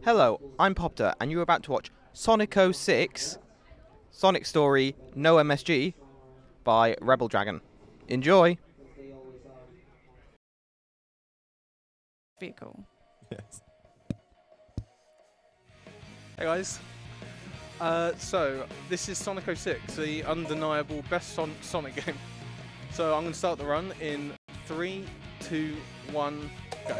Hello, I'm Popter, and you're about to watch Sonic 06, Sonic Story, No MSG, by RebelDragon. Enjoy! Vehicle. Yes. Hey guys. So, this is Sonic 06, the undeniable best Sonic game. So, I'm going to start the run in 3, 2, 1, go.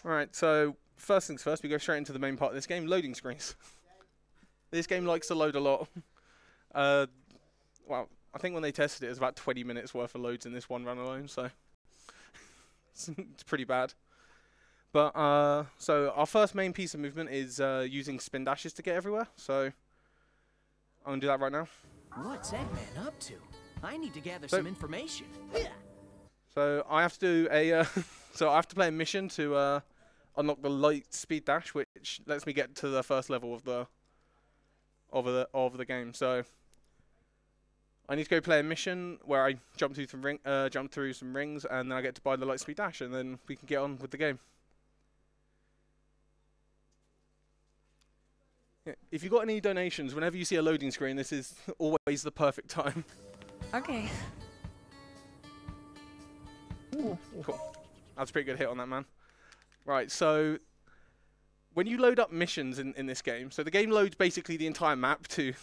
Alright, so first things first, we go straight into the main part of this game, loading screens. This game likes to load a lot. Well, I think when they tested it, it was about 20 minutes worth of loads in this one run alone, so it's pretty bad. But, so our first main piece of movement is using spin dashes to get everywhere, so I'm going to do that right now. What's Eggman up to? I need to gather some information. So I have to do a, so I have to play a mission to unlock the light speed dash, which lets me get to the first level of the game. So I need to go play a mission where I jump through some rings, and then I get to buy the light speed dash, and then we can get on with the game. Yeah, if you've got any donations, whenever you see a loading screen, this is always the perfect time. Okay. Ooh, cool. That's a pretty good hit on that man. Right, so when you load up missions in this game, so the game loads basically the entire map to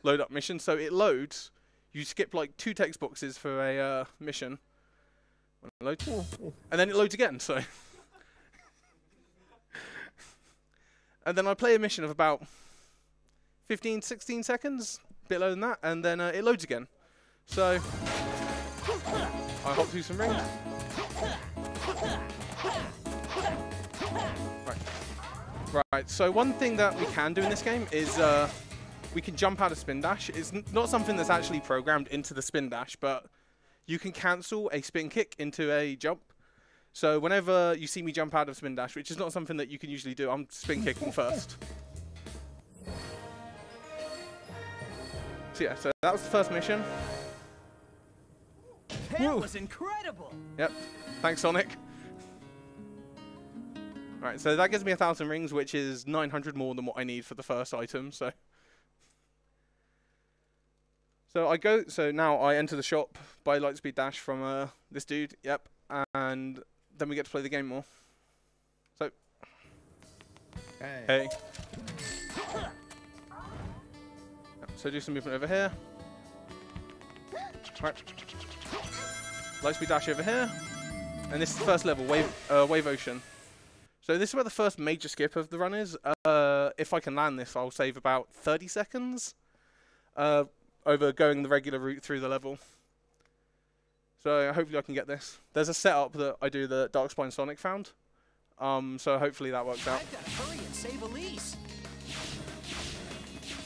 load up missions. So it loads, you skip like 2 text boxes for a mission, and then it loads again. So, and then I play a mission of about 15, 16 seconds, a bit lower than that, and then it loads again. So I hop through some rings. Right, so one thing that we can do in this game is we can jump out of spin dash. It's not something that's actually programmed into the spin dash, but you can cancel a spin kick into a jump. So whenever you see me jump out of spin dash, which is not something that you can usually do, I'm spin kicking first. So yeah, so that was the first mission. That was incredible! Yep, thanks Sonic. Right, so that gives me 1,000 rings, which is 900 more than what I need for the first item. So now I enter the shop, buy Lightspeed Dash from this dude. Yep, and then we get to play the game more. So, hey. So do some movement over here. Right, Lightspeed Dash over here, and this is the first level, Wave Ocean. So this is where the first major skip of the run is. If I can land this, I'll save about 30 seconds over going the regular route through the level. So hopefully I can get this. There's a setup that I do that Darkspine Sonic found. So hopefully that works out. I've got to hurry and save Elise.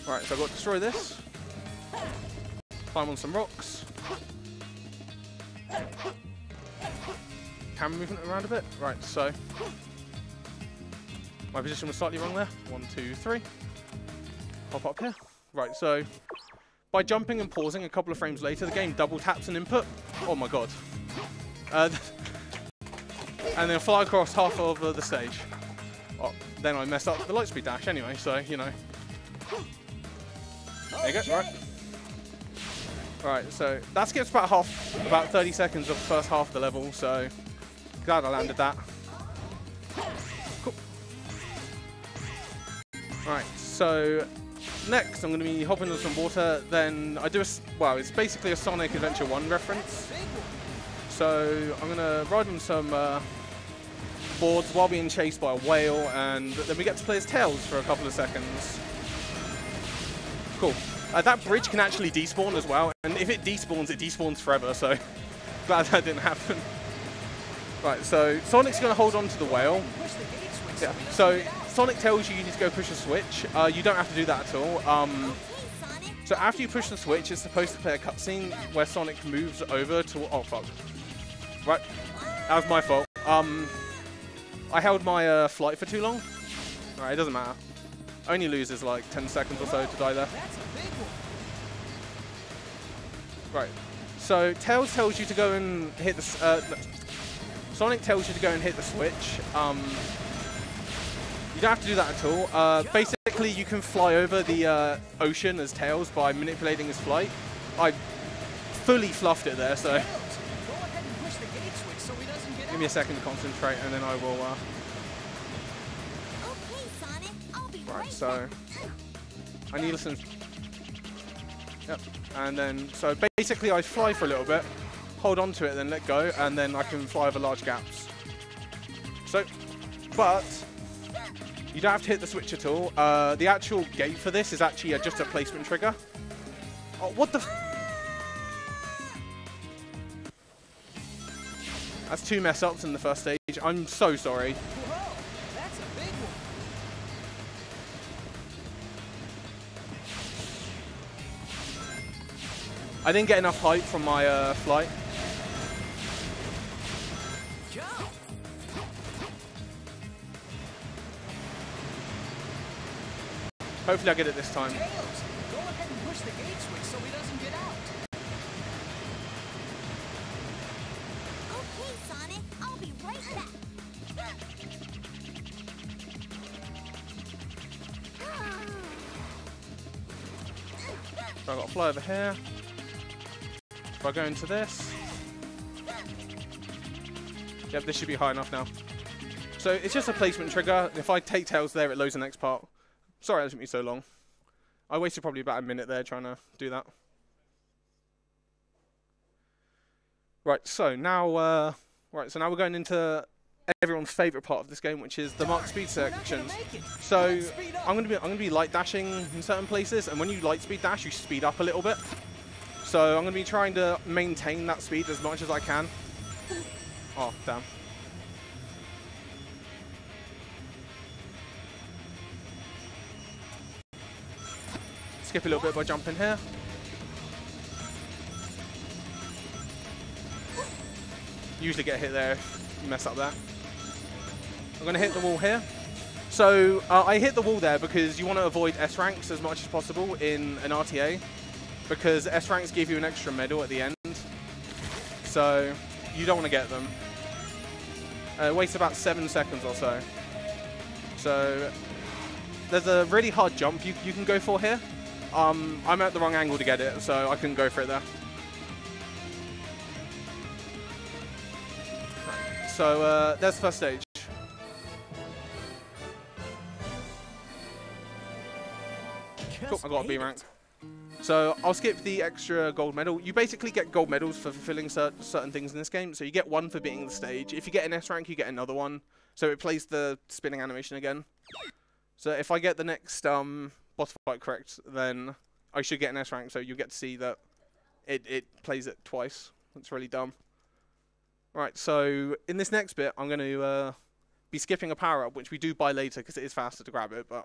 Right, so I've got to destroy this. Climb on some rocks. Camera movement around a bit. Right, so my position was slightly wrong there. 1, 2, 3. Hop up here. Right, so by jumping and pausing a couple of frames later, the game double taps an input. Oh my god. And then fly across half of the stage. Oh, then I messed up the Lightspeed Dash anyway, so, you know. There you go, right. Right, so that skips about 30 seconds of the first half of the level, so glad I landed that. Cool. Right, so next I'm going to be hopping into some water, then I do well, it's basically a Sonic Adventure 1 reference. So I'm going to ride on some boards while being chased by a whale, and then we get to play as Tails for a couple of seconds. Cool. That bridge can actually despawn as well, and if it despawns forever, so glad that didn't happen. Right, so Sonic's going to hold on to the whale. Yeah, so Sonic tells you you need to go push a switch. You don't have to do that at all. So after you push the switch, it's supposed to play a cutscene where Sonic moves over to... Oh, fuck. Right, that was my fault. I held my flight for too long. Alright, it doesn't matter. Only loses like 10 seconds or so to die there. Right. So Tails tells you to go and hit the... Sonic tells you to go and hit the switch. You don't have to do that at all. Basically, you can fly over the ocean as Tails by manipulating his flight. I fully fluffed it there, so... Give me a second to concentrate, and then I will... Okay, Sonic, I'll be Right, right so... I need some... Yep, and then... So basically, I fly for a little bit, hold on to it, then let go, and then I can fly over large gaps. So... But... You don't have to hit the switch at all. The actual gate for this is actually just a placement trigger. Oh, what the... That's 2 mess-ups in the first stage. I'm so sorry. Whoa, that's a big one. I didn't get enough height from my flight. Jump. Hopefully I get it this time. Tails, go ahead and push the gate switch so he doesn't get out. Okay, Sonic, I'll be right back. So I've got to fly over here. If I go into this... Yep, this should be high enough now. So it's just a placement trigger. If I take Tails there, it loads the next part. Sorry that took me so long. I wasted probably about a minute there trying to do that. Right, so now so now we're going into everyone's favourite part of this game, which is the mark speed sections. So I'm gonna be light dashing in certain places, and when you light speed dash, you speed up a little bit. So I'm gonna be trying to maintain that speed as much as I can. Oh damn. Skip a little bit by jumping here. Usually get hit there if you mess up there. I'm going to hit the wall here. So I hit the wall there because you want to avoid S ranks as much as possible in an RTA, because S ranks give you an extra medal at the end. So you don't want to get them. It wastes about 7 seconds or so. So there's a really hard jump you can go for here. I'm at the wrong angle to get it, so I couldn't go for it there. Right. So there's the first stage. Cool, I got a B rank. So I'll skip the extra gold medal. You basically get gold medals for fulfilling certain things in this game. So you get one for beating the stage. If you get an S rank, you get another one. So it plays the spinning animation again. So if I get the next boss fight correct, then I should get an S rank, so you get to see that it plays it twice. That's really dumb. Right, so in this next bit, I'm going to be skipping a power-up, which we do buy later because it is faster to grab it, but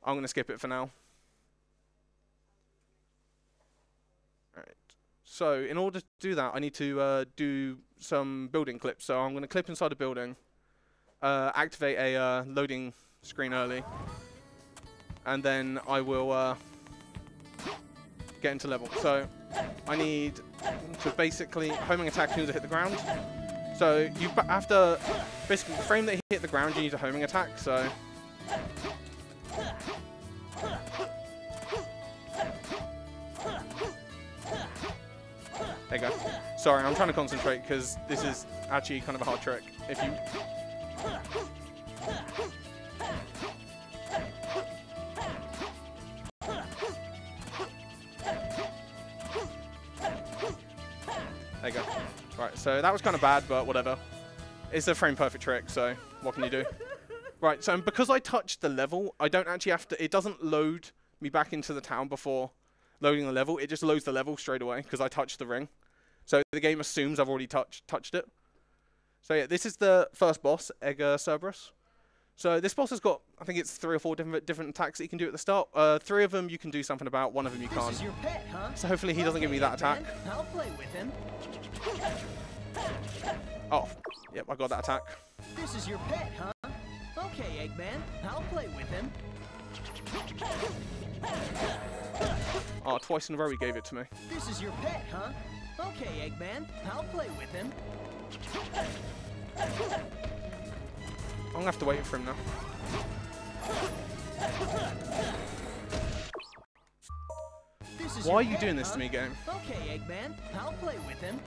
I'm going to skip it for now. Alright, so in order to do that, I need to do some building clips. So I'm going to clip inside a building, activate a loading screen early, and then I will get into level. So I need to basically homing attack as soon as I hit the ground. So you have to basically the frame that you hit the ground, you need a homing attack. So there you go. Sorry, I'm trying to concentrate because this is actually kind of a hard trick. If you there you go. Right, so that was kind of bad, but whatever. It's a frame perfect trick, so what can you do? Right, so because I touched the level, I don't actually have to, it doesn't load me back into the town before loading the level. It just loads the level straight away because I touched the ring. So the game assumes I've already touched it. So yeah, this is the first boss, Edgar Cerberus. So this boss has got, I think it's 3 or 4 different attacks that you can do at the start. 3 of them you can do something about, 1 of them you can't. This is your pet, huh? So hopefully he doesn't give me that attack. I'll play with him. Oh, yep, I got that attack. This is your pet, huh? Okay, Eggman, I'll play with him. Oh, twice in a row he gave it to me. This is your pet, huh? Okay, Eggman, I'll play with him. I'm gonna have to wait for him now. Why are you doing this to me, game? Okay, Eggman, I'll play with him.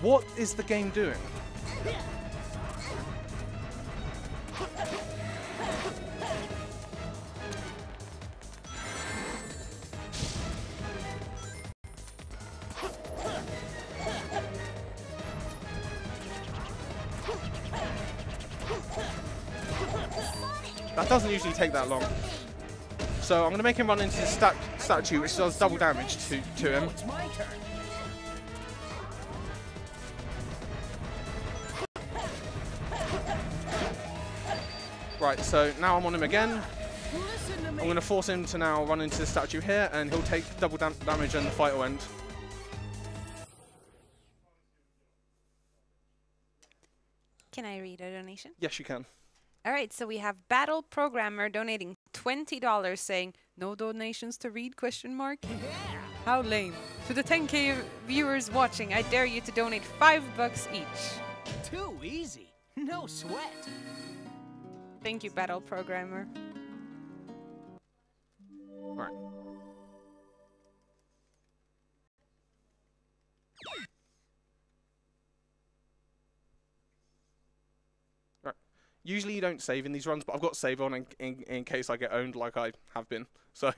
What is the game doing? That doesn't usually take that long. So I'm going to make him run into the statue, which does double damage to him. It's my turn. Right, so now I'm on him again. I'm going to force him to now run into the statue here, and he'll take double damage and the fight will end. Can I read a donation? Yes, you can. All right, so we have Battle Programmer donating $20 saying, no donations to read, question mark? Yeah. How lame. To the 10K viewers watching, I dare you to donate $5 each. Too easy. No sweat. Thank you, Battle Programmer. Right. Right. Usually you don't save in these runs, but I've got save on in case I get owned like I have been. So,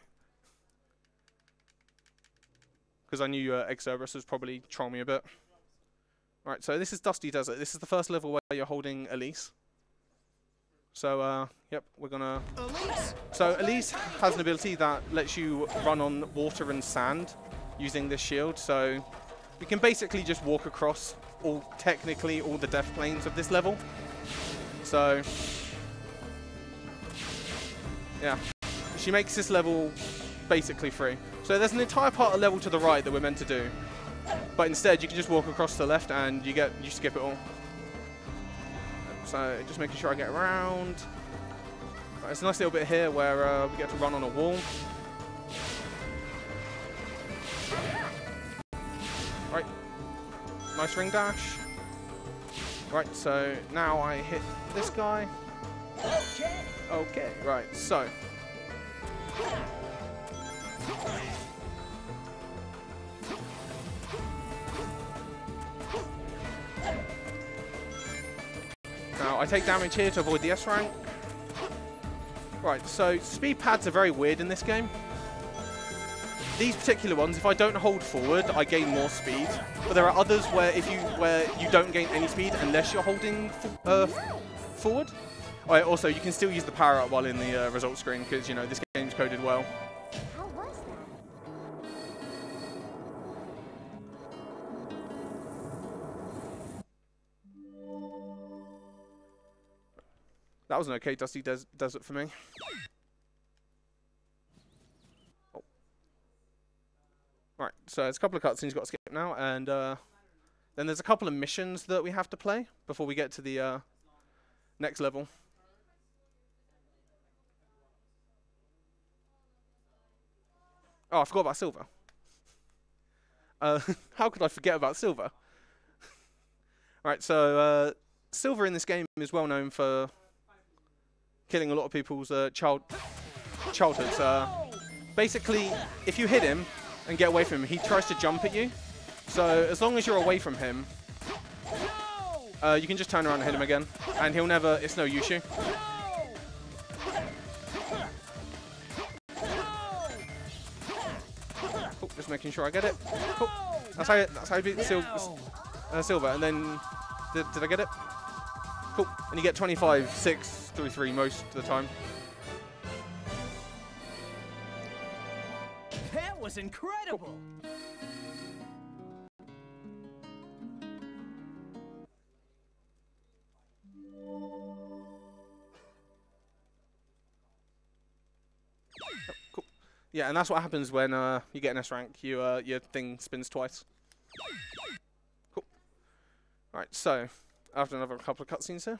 because I knew Cerberus was probably troll me a bit. Right, so this is Dusty Desert. This is the first level where you're holding Elise. So, yep, we're gonna... Elise. So Elise has an ability that lets you run on water and sand using this shield. So you can basically just walk across technically all the death planes of this level. So, yeah, she makes this level basically free. So there's an entire part of the level to the right that we're meant to do, but instead you can just walk across to the left and you skip it all. So just making sure I get around. Right, there's a nice little bit here where we get to run on a wall. Right, nice ring dash. Right, so now I hit this guy. Okay. Okay, right, so. Now I take damage here to avoid the S rank. Right, so speed pads are very weird in this game. These particular ones, if I don't hold forward, I gain more speed. But there are others where you don't gain any speed unless you're holding forward. Right, also, you can still use the power up while in the results screen because you know this game's coded well. How was that? That was an okay Dusty Desert for me. Oh. Right, so there's a couple of cutscenes you've got to skip now, and then there's a couple of missions that we have to play before we get to the next level. Oh, I forgot about Silver. How could I forget about Silver? Right, so Silver in this game is well known for killing a lot of people's childhoods. Basically, if you hit him and get away from him, he tries to jump at you. So as long as you're away from him, you can just turn around and hit him again, and he'll never. It's no use you. Cool, just making sure I get it. Cool. That's how you beat Silver. And then did I get it? Cool. And you get 25, 6 through 3 most of the time. That was incredible. Cool. Yeah, and that's what happens when you get an S rank. Your thing spins twice. Cool. Right, so after another couple of cutscenes here.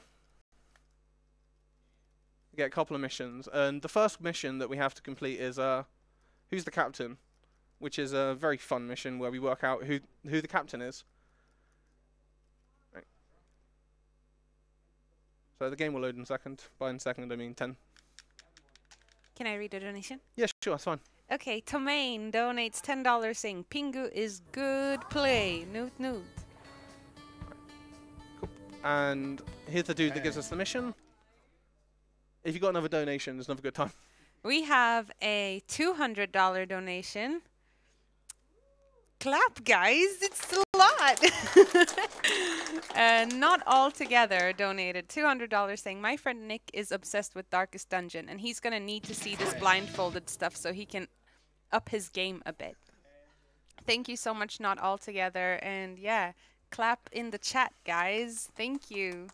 get a couple of missions, and the first mission that we have to complete is Who's the Captain, which is a very fun mission where we work out who the captain is. Right. So the game will load in a second. By in a second, I mean 10. Can I read a donation? Yeah, sure, that's fine. Okay, Tomaine donates $10 saying Pingu is good play. Noot noot. Cool. And here's the dude that gives us the mission. If you got another donation, there's another good time. We have a $200 donation. Clap, guys! It's a lot. Not All Together donated $200 saying, my friend Nick is obsessed with Darkest Dungeon and he's going to need to see this blindfolded stuff so he can up his game a bit. Thank you so much, Not All Together. And yeah, clap in the chat, guys. Thank you.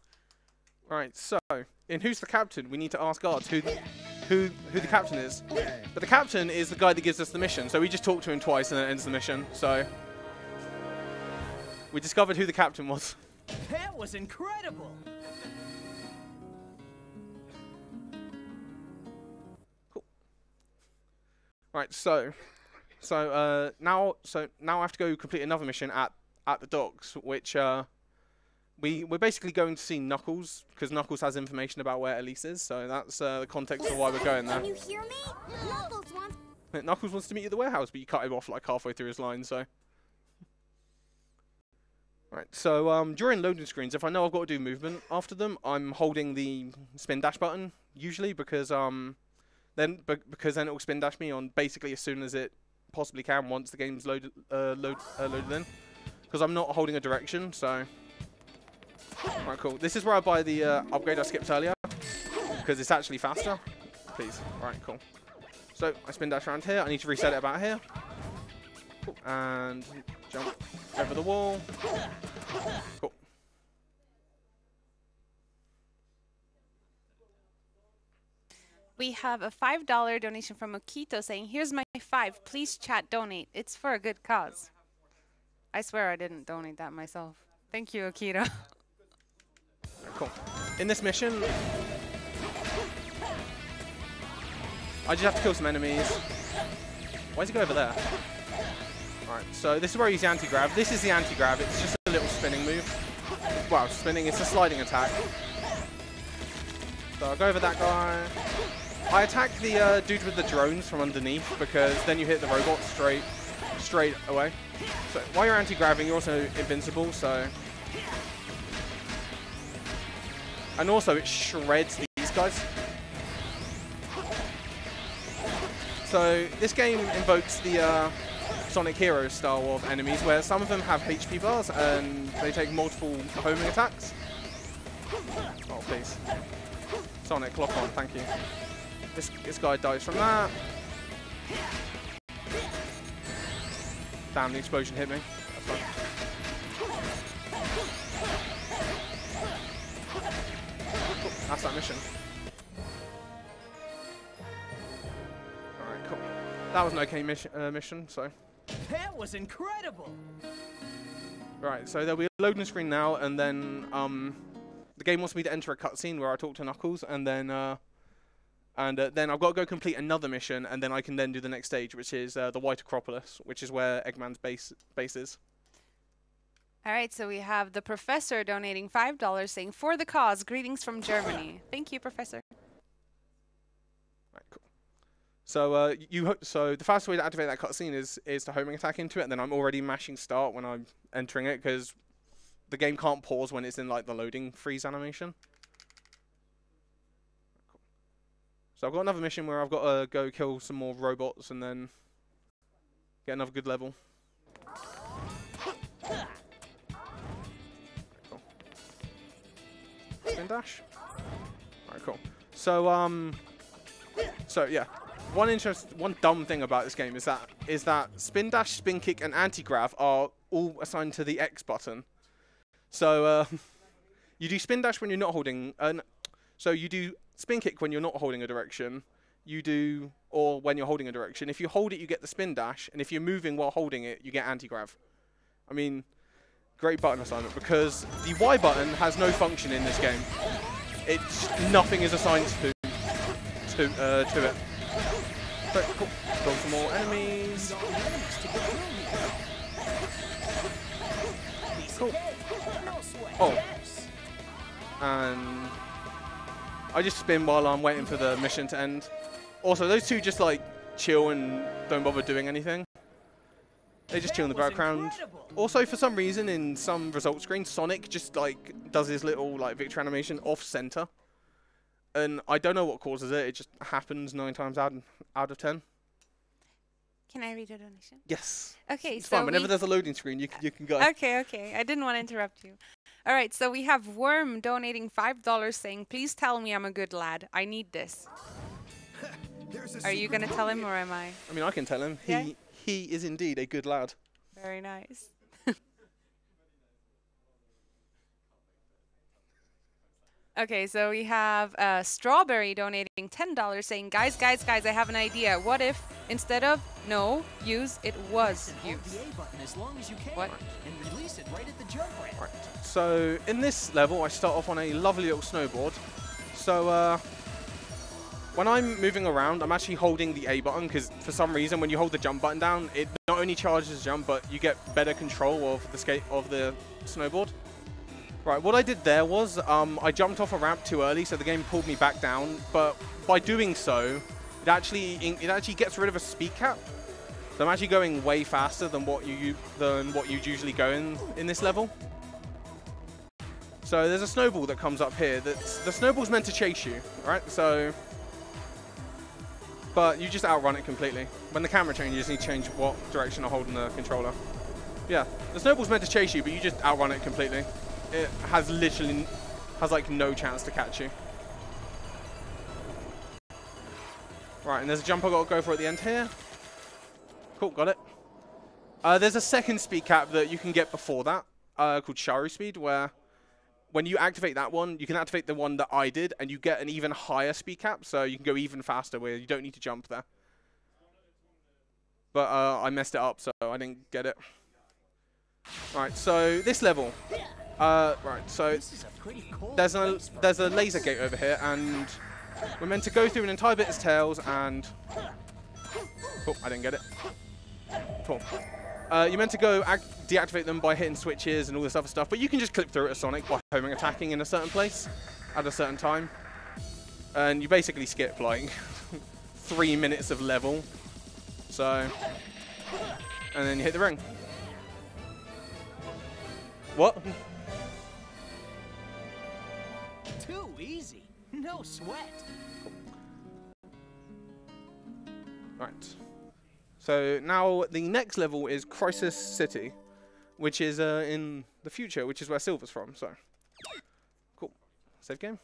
Right, so in Who's the Captain, we need to ask guards who the captain is. But the captain is the guy that gives us the mission, so we just talk to him twice and it ends the mission. So we discovered who the captain was. That was incredible. Cool. Right, so now I have to go complete another mission at the docks, which we're basically going to see Knuckles, because Knuckles has information about where Elise is, so that's the context of why we're going there. Can you hear me? Knuckles wants to meet you at the warehouse, but you cut him off like halfway through his line, so. Right, so during loading screens, if I know I've got to do movement after them, I'm holding the spin dash button, usually, because then it will spin dash me on basically as soon as it possibly can once the game's loaded in. Because I'm not holding a direction, so. Alright, cool. This is where I buy the upgrade I skipped earlier, because it's actually faster. Please. Alright, cool. So, I spin dash around here. I need to reset it about here. Cool. And jump over the wall. Cool. We have a $5 donation from Okito saying, here's my 5. Please chat donate. It's for a good cause. I swear I didn't donate that myself. Thank you, Okito. Cool. In this mission, I just have to kill some enemies. Why does he go over there? Alright, so this is where I use the anti-grab. This is the anti-grab. It's just a little spinning move. Well, spinning. It's a sliding attack. So I'll go over that guy. I attack the dude with the drones from underneath, because then you hit the robot straight away. So while you're anti-grabbing, you're also invincible, so. And also, it shreds these guys. So this game invokes the Sonic Heroes style of enemies, where some of them have HP bars and they take multiple homing attacks. Oh, please. Sonic, lock on, thank you. This guy dies from that. Damn, the explosion hit me. That's fine. Cool, that's that mission. Alright, cool. That was an okay mission, so. That was incredible. Right, so there'll be a loading screen now, and then the game wants me to enter a cutscene where I talk to Knuckles, and then then I've got to go complete another mission, and then I can then do the next stage, which is the White Acropolis, which is where Eggman's base is. All right, so we have the Professor donating $5 saying, for the cause, greetings from Germany. Thank you, Professor. Right, cool. So so the fastest way to activate that cutscene is to homing attack into it, and then I'm already mashing start when I'm entering it, because the game can't pause when it's in like the loading freeze animation. Cool. So I've got another mission where I've got to go kill some more robots and then get another good level. Cool. Spin dash. Alright, cool. So yeah. One dumb thing about this game is that spin dash, spin kick, and anti-grav are all assigned to the X button. So you do spin dash when you're not holding. So you do spin kick when you're not holding a direction. Or when you're holding a direction. If you hold it, you get the spin dash, and if you're moving while holding it, you get anti-grav. I mean, great button assignment, because the Y button has no function in this game. Nothing is assigned to. to it. So, cool. Got some more enemies. Cool. Oh. And I just spin while I'm waiting for the mission to end. Also, those two just like chill and don't bother doing anything. They just chill in the background. Also, for some reason, in some result screens, Sonic just like does his little like victory animation off center, and I don't know what causes it. It just happens 9 times out of 10. Can I read a donation? Yes. Okay, It's so fine. Whenever there's a loading screen, you can go. Okay, okay. I didn't want to interrupt you. All right, so we have Worm donating $5 saying, "Please tell me I'm a good lad. I need this." Are you going to tell him or am I? I mean, I can tell him. Yeah? He is indeed a good lad. Very nice. Okay, so we have Strawberry donating $10 saying, guys, I have an idea. What if instead of no use, it was use? What? And release it right at the jump ramp. Right. So in this level, I start off on a lovely little snowboard. So when I'm moving around, I'm actually holding the A button because for some reason, when you hold the jump button down, it not only charges the jump, but you get better control of the snowboard. Right, what I did there was I jumped off a ramp too early, so the game pulled me back down. But by doing so, it actually gets rid of a speed cap. So I'm actually going way faster than what you'd usually go in this level. So there's a snowball that comes up here. The snowball's meant to chase you, right? So, but you just outrun it completely. When the camera changes, you need to change what direction I'm holding the controller. Yeah, the snowball's meant to chase you, but you just outrun it completely. It has like no chance to catch you. Right, and there's a jump I've got to go for at the end here. Cool, got it. There's a second speed cap that you can get before that, called Sharu Speed, where when you activate that one, you can activate the one that I did, and you get an even higher speed cap, so you can go even faster where you don't need to jump there. But I messed it up, so I didn't get it. Right, so this level. Right, so there's a laser gate over here, and we're meant to go through an entire bit of tails, and oh, I didn't get it. Cool. You're meant to go deactivate them by hitting switches and all this other stuff, but you can just clip through it as Sonic by homing attacking in a certain place at a certain time, and you basically skip like 3 minutes of level. So, and then you hit the ring. What? Too easy. No sweat. Right. So now the next level is Crisis City, which is in the future, which is where Silver's from. So, cool. Save game.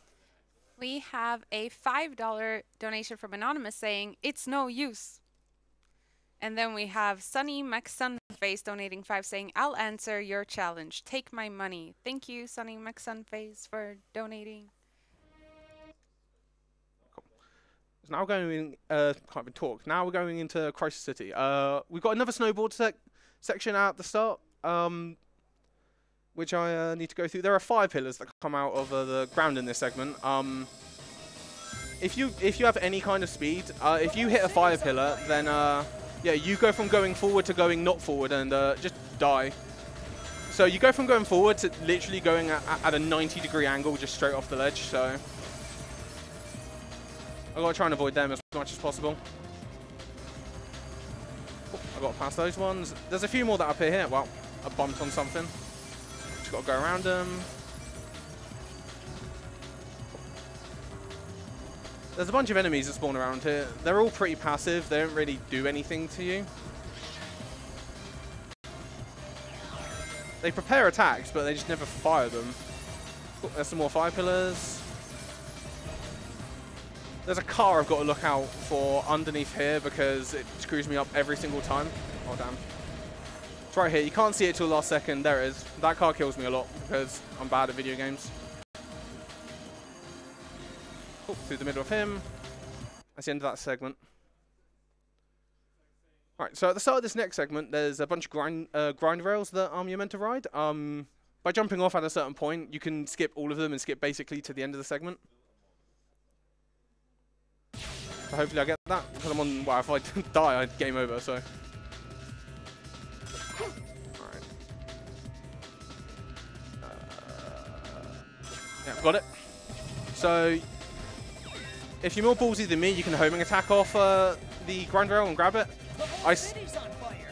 We have a $5 donation from Anonymous saying, "It's no use." And then we have Sunny McSunface donating $5 saying, "I'll answer your challenge. Take my money." Thank you, Sunny McSunface, for donating. Cool. So now we're going can't even talk. Now we're going into Crisis City. We've got another snowboard section at the start, which I need to go through. There are 5 pillars that come out of the ground in this segment. If you have any kind of speed, if you hit a fire pillar, then yeah, you go from going forward to going not forward and just die. So you go from going forward to literally going at a 90-degree angle just straight off the ledge. So I've got to try and avoid them as much as possible. Oh, I've got to pass those ones. There's a few more that appear here. Well, I bumped on something. Just got to go around them. There's a bunch of enemies that spawn around here. They're all pretty passive. They don't really do anything to you. They prepare attacks, but they just never fire them. Oh, there's some more fire pillars. There's a car I've got to look out for underneath here because it screws me up every single time. Oh, damn. It's right here. You can't see it till the last second. There it is. That car kills me a lot because I'm bad at video games. Oh, through the middle of him. That's the end of that segment. Alright, so at the start of this next segment, there's a bunch of grind rails that you're meant to ride. By jumping off at a certain point, you can skip all of them and skip basically to the end of the segment. So hopefully I get that. Because I'm on, well, if I die, I game over, so. Alright. Yeah, got it. So, if you're more ballsy than me, you can homing attack off the grind rail and grab it.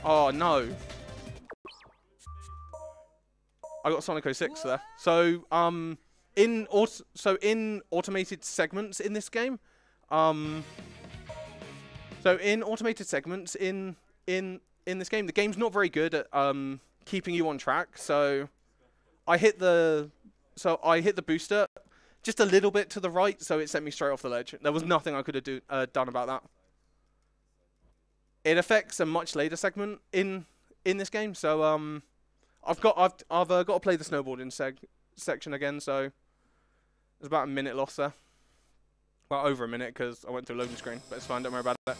Oh no. I got Sonic 06 there. So, in automated segments in this game, in this game, the game's not very good at keeping you on track. So, I hit the booster just a little bit to the right, so it sent me straight off the ledge. There was nothing I could have done about that. It affects a much later segment in this game, so I've got to play the snowboarding section again. So there's about a minute lost there. Well, over a minute because I went through a loading screen, but it's fine. Don't worry about it.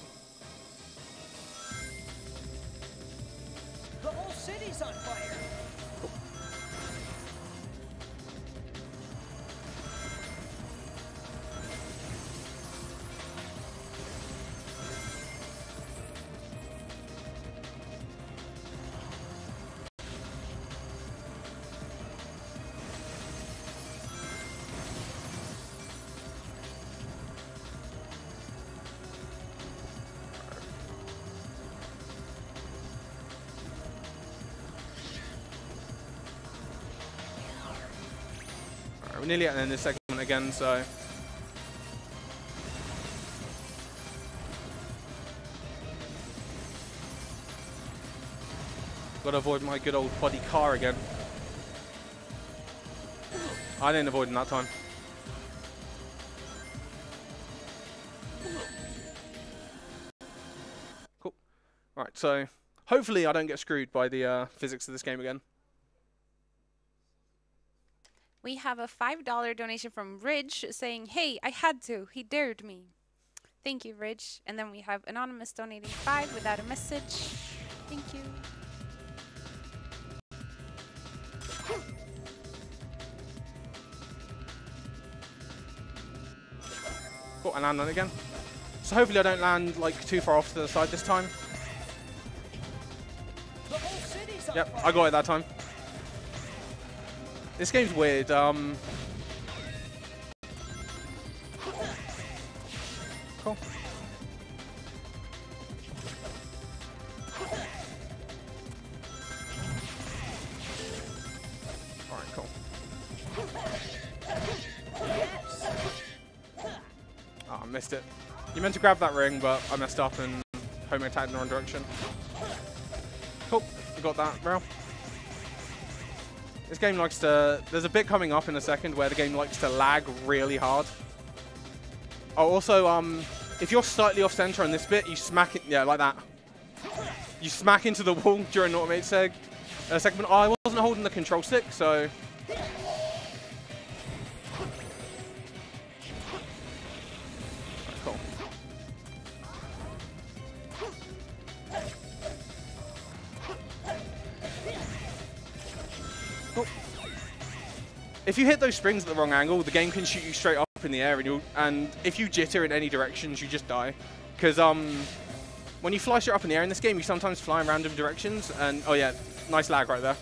The whole city's on fire. We're nearly at the end of this segment again, so. Gotta avoid my good old buddy car again. I didn't avoid him that time. Cool. Alright, so hopefully I don't get screwed by the physics of this game again. We have a $5 donation from Ridge saying, "Hey, I had to. He dared me." Thank you, Ridge. And then we have Anonymous donating 5 without a message. Thank you. Cool, and land on it again. So hopefully I don't land like too far off to the side this time. Yep, I got it that time. This game's weird. Cool. Alright, cool. Oh, I missed it. You meant to grab that ring, but I messed up and home attacked in the wrong direction. Cool, we got that rail. This game likes to... There's a bit coming up in a second where the game likes to lag really hard. Oh, also, if you're slightly off center on this bit, you smack it... Yeah, like that. You smack into the wall during an automated segment. Oh, I wasn't holding the control stick, so... Cool. Cool. If you hit those springs at the wrong angle, the game can shoot you straight up in the air, and if you jitter in any directions, you just die. Because when you fly straight up in the air in this game, you sometimes fly in random directions, and oh yeah, nice lag right there.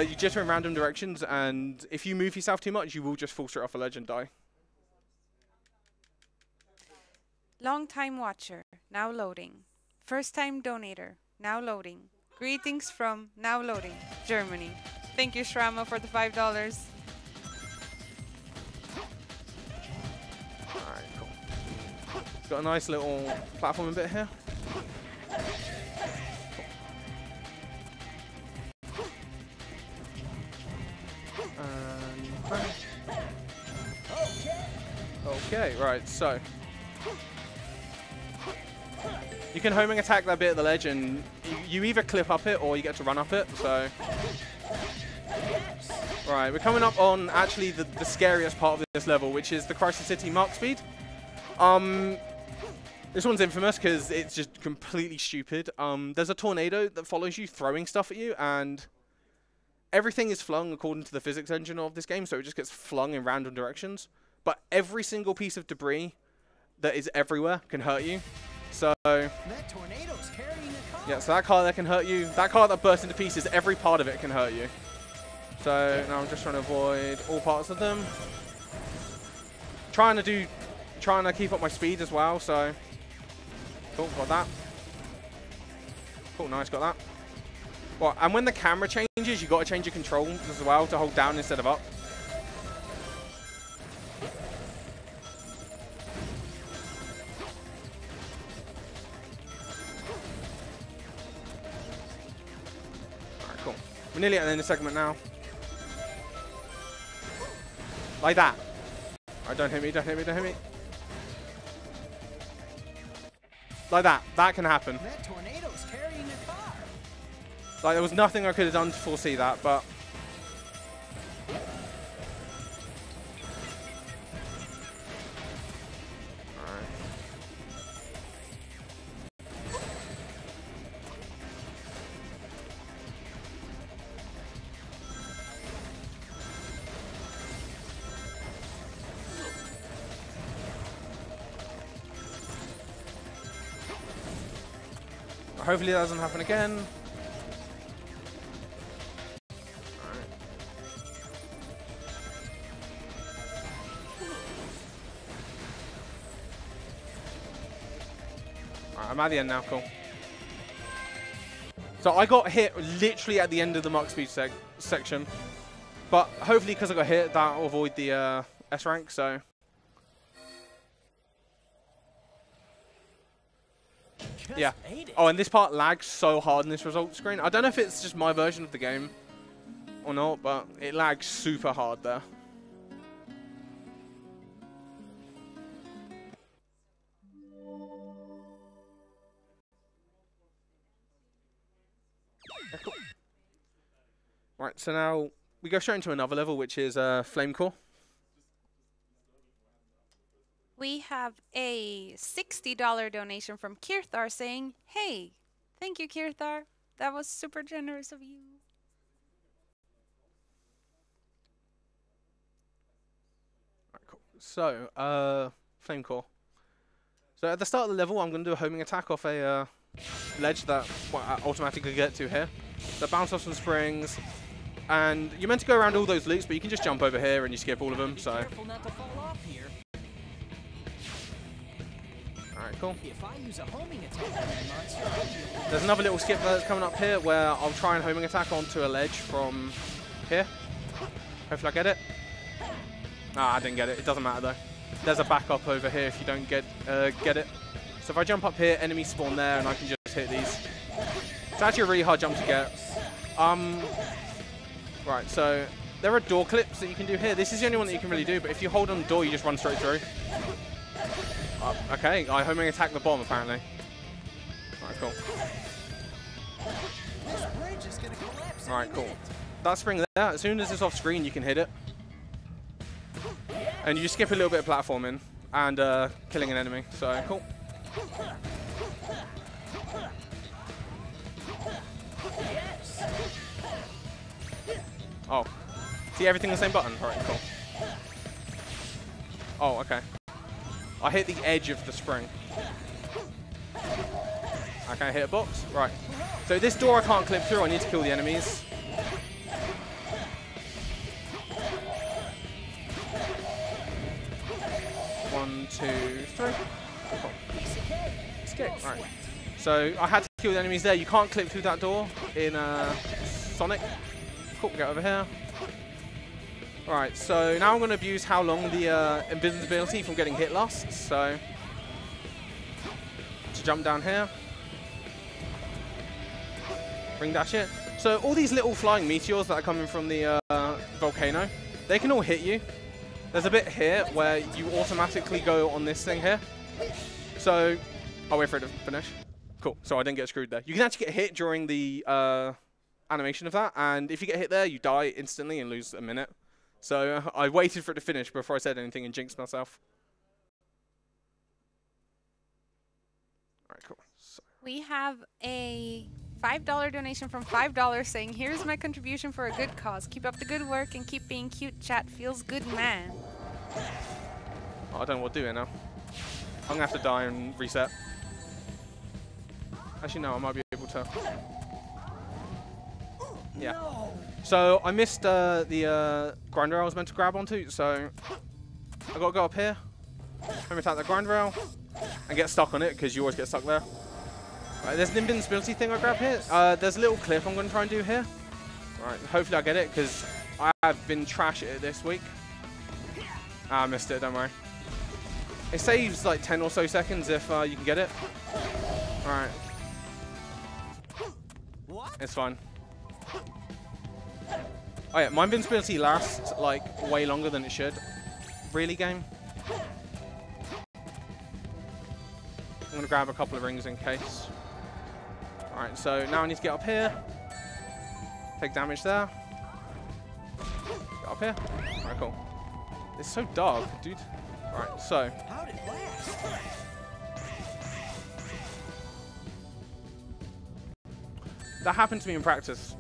You jitter in random directions, and if you move yourself too much, you will just fall straight off a ledge and die. Long time watcher, now loading. First time donator, now loading. Greetings from now loading, Germany. Thank you, Shrama, for the $5. Alright, cool. It's got a nice little platforming bit here. Okay, right, so. You can homing attack that bit of the ledge, and you either clip up it or you get to run up it, so. Right, we're coming up on actually the scariest part of this level, which is the Crisis City Mark Speed. This one's infamous because it's just completely stupid. There's a tornado that follows you, throwing stuff at you, and everything is flung according to the physics engine of this game, so it just gets flung in random directions. But every single piece of debris that is everywhere can hurt you. So That tornado's carrying a car. yeah, so that car that can hurt you, that car that bursts into pieces, every part of it can hurt you. So now I'm just trying to avoid all parts of them. Trying to keep up my speed as well, so cool, got that. Cool, nice, got that. Well, and when the camera changes, you got to change your control as well to hold down instead of up. Alright, cool. We're nearly at the end of the segment now. Like that. Alright, don't hit me, don't hit me, don't hit me. Like that. That can happen. That tornado's carrying a car. Like, there was nothing I could have done to foresee that, but... Alright. Hopefully that doesn't happen again. I'm at the end now, cool. So I got hit literally at the end of the Mark Speed section. But hopefully because I got hit, that will avoid the S rank, so... Yeah. Oh, and this part lags so hard in this results screen. I don't know if it's just my version of the game or not, but it lags super hard there. Yeah, cool. Right, so now we go straight into another level, which is Flame Core. We have a $60 donation from Kirthar saying, "Hey, thank you, Kirthar. That was super generous of you." Alright, cool. So, Flame Core. So at the start of the level, I'm going to do a homing attack off a ledge that I automatically get to here. So bounce off some springs, and you're meant to go around all those loops, but you can just jump over here and you skip all of them. So. Careful not to fall off here. Alright, cool. If I use a homing attack on that monster, I'll be able to... There's another little skip that's coming up here where I'll try and homing attack onto a ledge from here. Hopefully I get it. Ah, I didn't get it. It doesn't matter though. There's a backup over here if you don't get it. So if I jump up here, enemies spawn there, and I can just hit these. It's actually a really hard jump to get. Right, so there are door clips that you can do here. This is the only one that you can really do, but if you hold on the door, you just run straight through. Okay, I homing attack the bomb apparently. Alright, cool. This bridge is gonna collapse. Alright, cool. That spring there, as soon as it's off screen, you can hit it. And you just skip a little bit of platforming and killing an enemy. So, cool. Oh. See everything the same button? Alright, cool. Oh, okay. I hit the edge of the spring. Okay, hit a box. Right. So this door I can't clip through. I need to kill the enemies. One, two, three. Cool. Escape. Right. So I had to kill the enemies there. You can't clip through that door in Sonic. Cool. Get over here. Right, so now I'm going to abuse how long the invisibility from getting hit lasts. So, to jump down here. Ring dash it. So all these little flying meteors that are coming from the volcano, they can all hit you. There's a bit here where you automatically go on this thing here. So, I'll wait for it to finish. Cool, so I didn't get screwed there. You can actually get hit during the animation of that, and if you get hit there, you die instantly and lose a minute. So I waited for it to finish before I said anything and jinxed myself. Alright, cool. So. We have a $5 donation from $5 saying, "Here's my contribution for a good cause. Keep up the good work and keep being cute. Chat feels good, man." Oh, I don't know what to do here now. I'm gonna have to die and reset. Actually, no, I might be able to. Yeah. So I missed the grind rail I was meant to grab onto, so I gotta go up here, home attack the grind rail, and get stuck on it, because you always get stuck there. Right, there's an invincibility thing I grab here. There's a little clip I'm gonna try and do here. Right, hopefully I get it, because I have been trash at it this week. Ah, I missed it, don't worry. It saves like 10 or so seconds if you can get it. Alright. It's fine. Oh yeah, my invincibility lasts like way longer than it should. Really, game? I'm gonna grab a couple of rings in case. Alright, so now I need to get up here. Take damage there. Get up here. Alright, cool. It's so dark, dude. Alright, so. How'd it last? That happened to me in practice.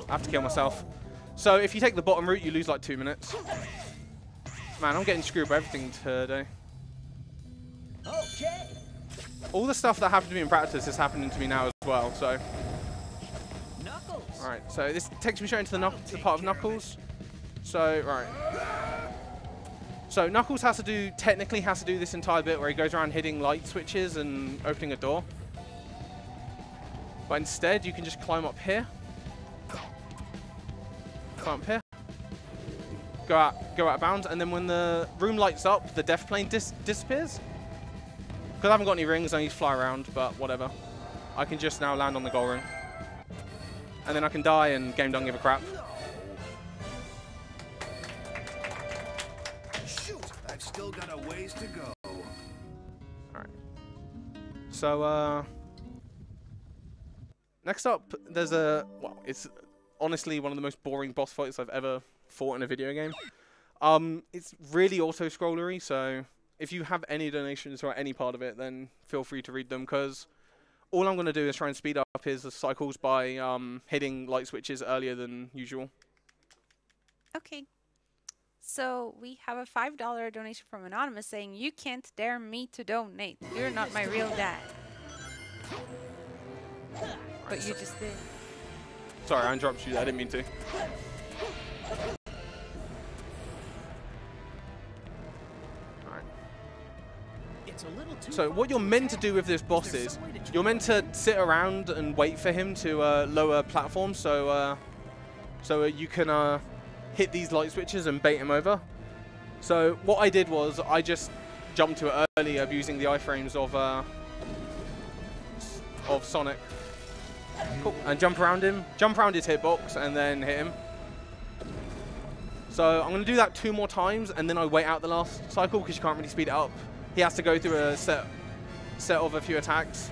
I have to kill myself. So if you take the bottom route, you lose like 2 minutes. Man, I'm getting screwed by everything today. Okay. All the stuff that happened to me in practice is happening to me now as well, so. Knuckles. Alright, so this takes me straight into the part of Knuckles. So, right. So Knuckles technically has to do this entire bit where he goes around hitting light switches and opening a door. But instead, you can just climb up here. Climb up here. Go out of bounds, and then when the room lights up, the death plane disappears. Because I haven't got any rings, I need to fly around, but whatever. I can just now land on the goal ring. And then I can die and game don't give a crap. Shoot, I've still got a ways to go. Alright. So, next up, there's well, it's honestly one of the most boring boss fights I've ever fought in a video game. It's really auto-scrollery, so if you have any donations or any part of it, then feel free to read them, because all I'm going to do is try and speed up his cycles by hitting light switches earlier than usual. Okay. So we have a $5 donation from Anonymous saying, "You can't dare me to donate. You're not my real dad." But you just did. Sorry, I interrupted you. I didn't mean to. So what you're meant to do with this boss is you're meant to sit around and wait for him to lower platforms, so you can hit these light switches and bait him over. So what I did was I just jumped to it early using the iframes of Sonic. Cool. And jump around him, jump around his hitbox, and then hit him. So I'm going to do that 2 more times, and then I wait out the last cycle because you can't really speed it up. He has to go through a set of a few attacks.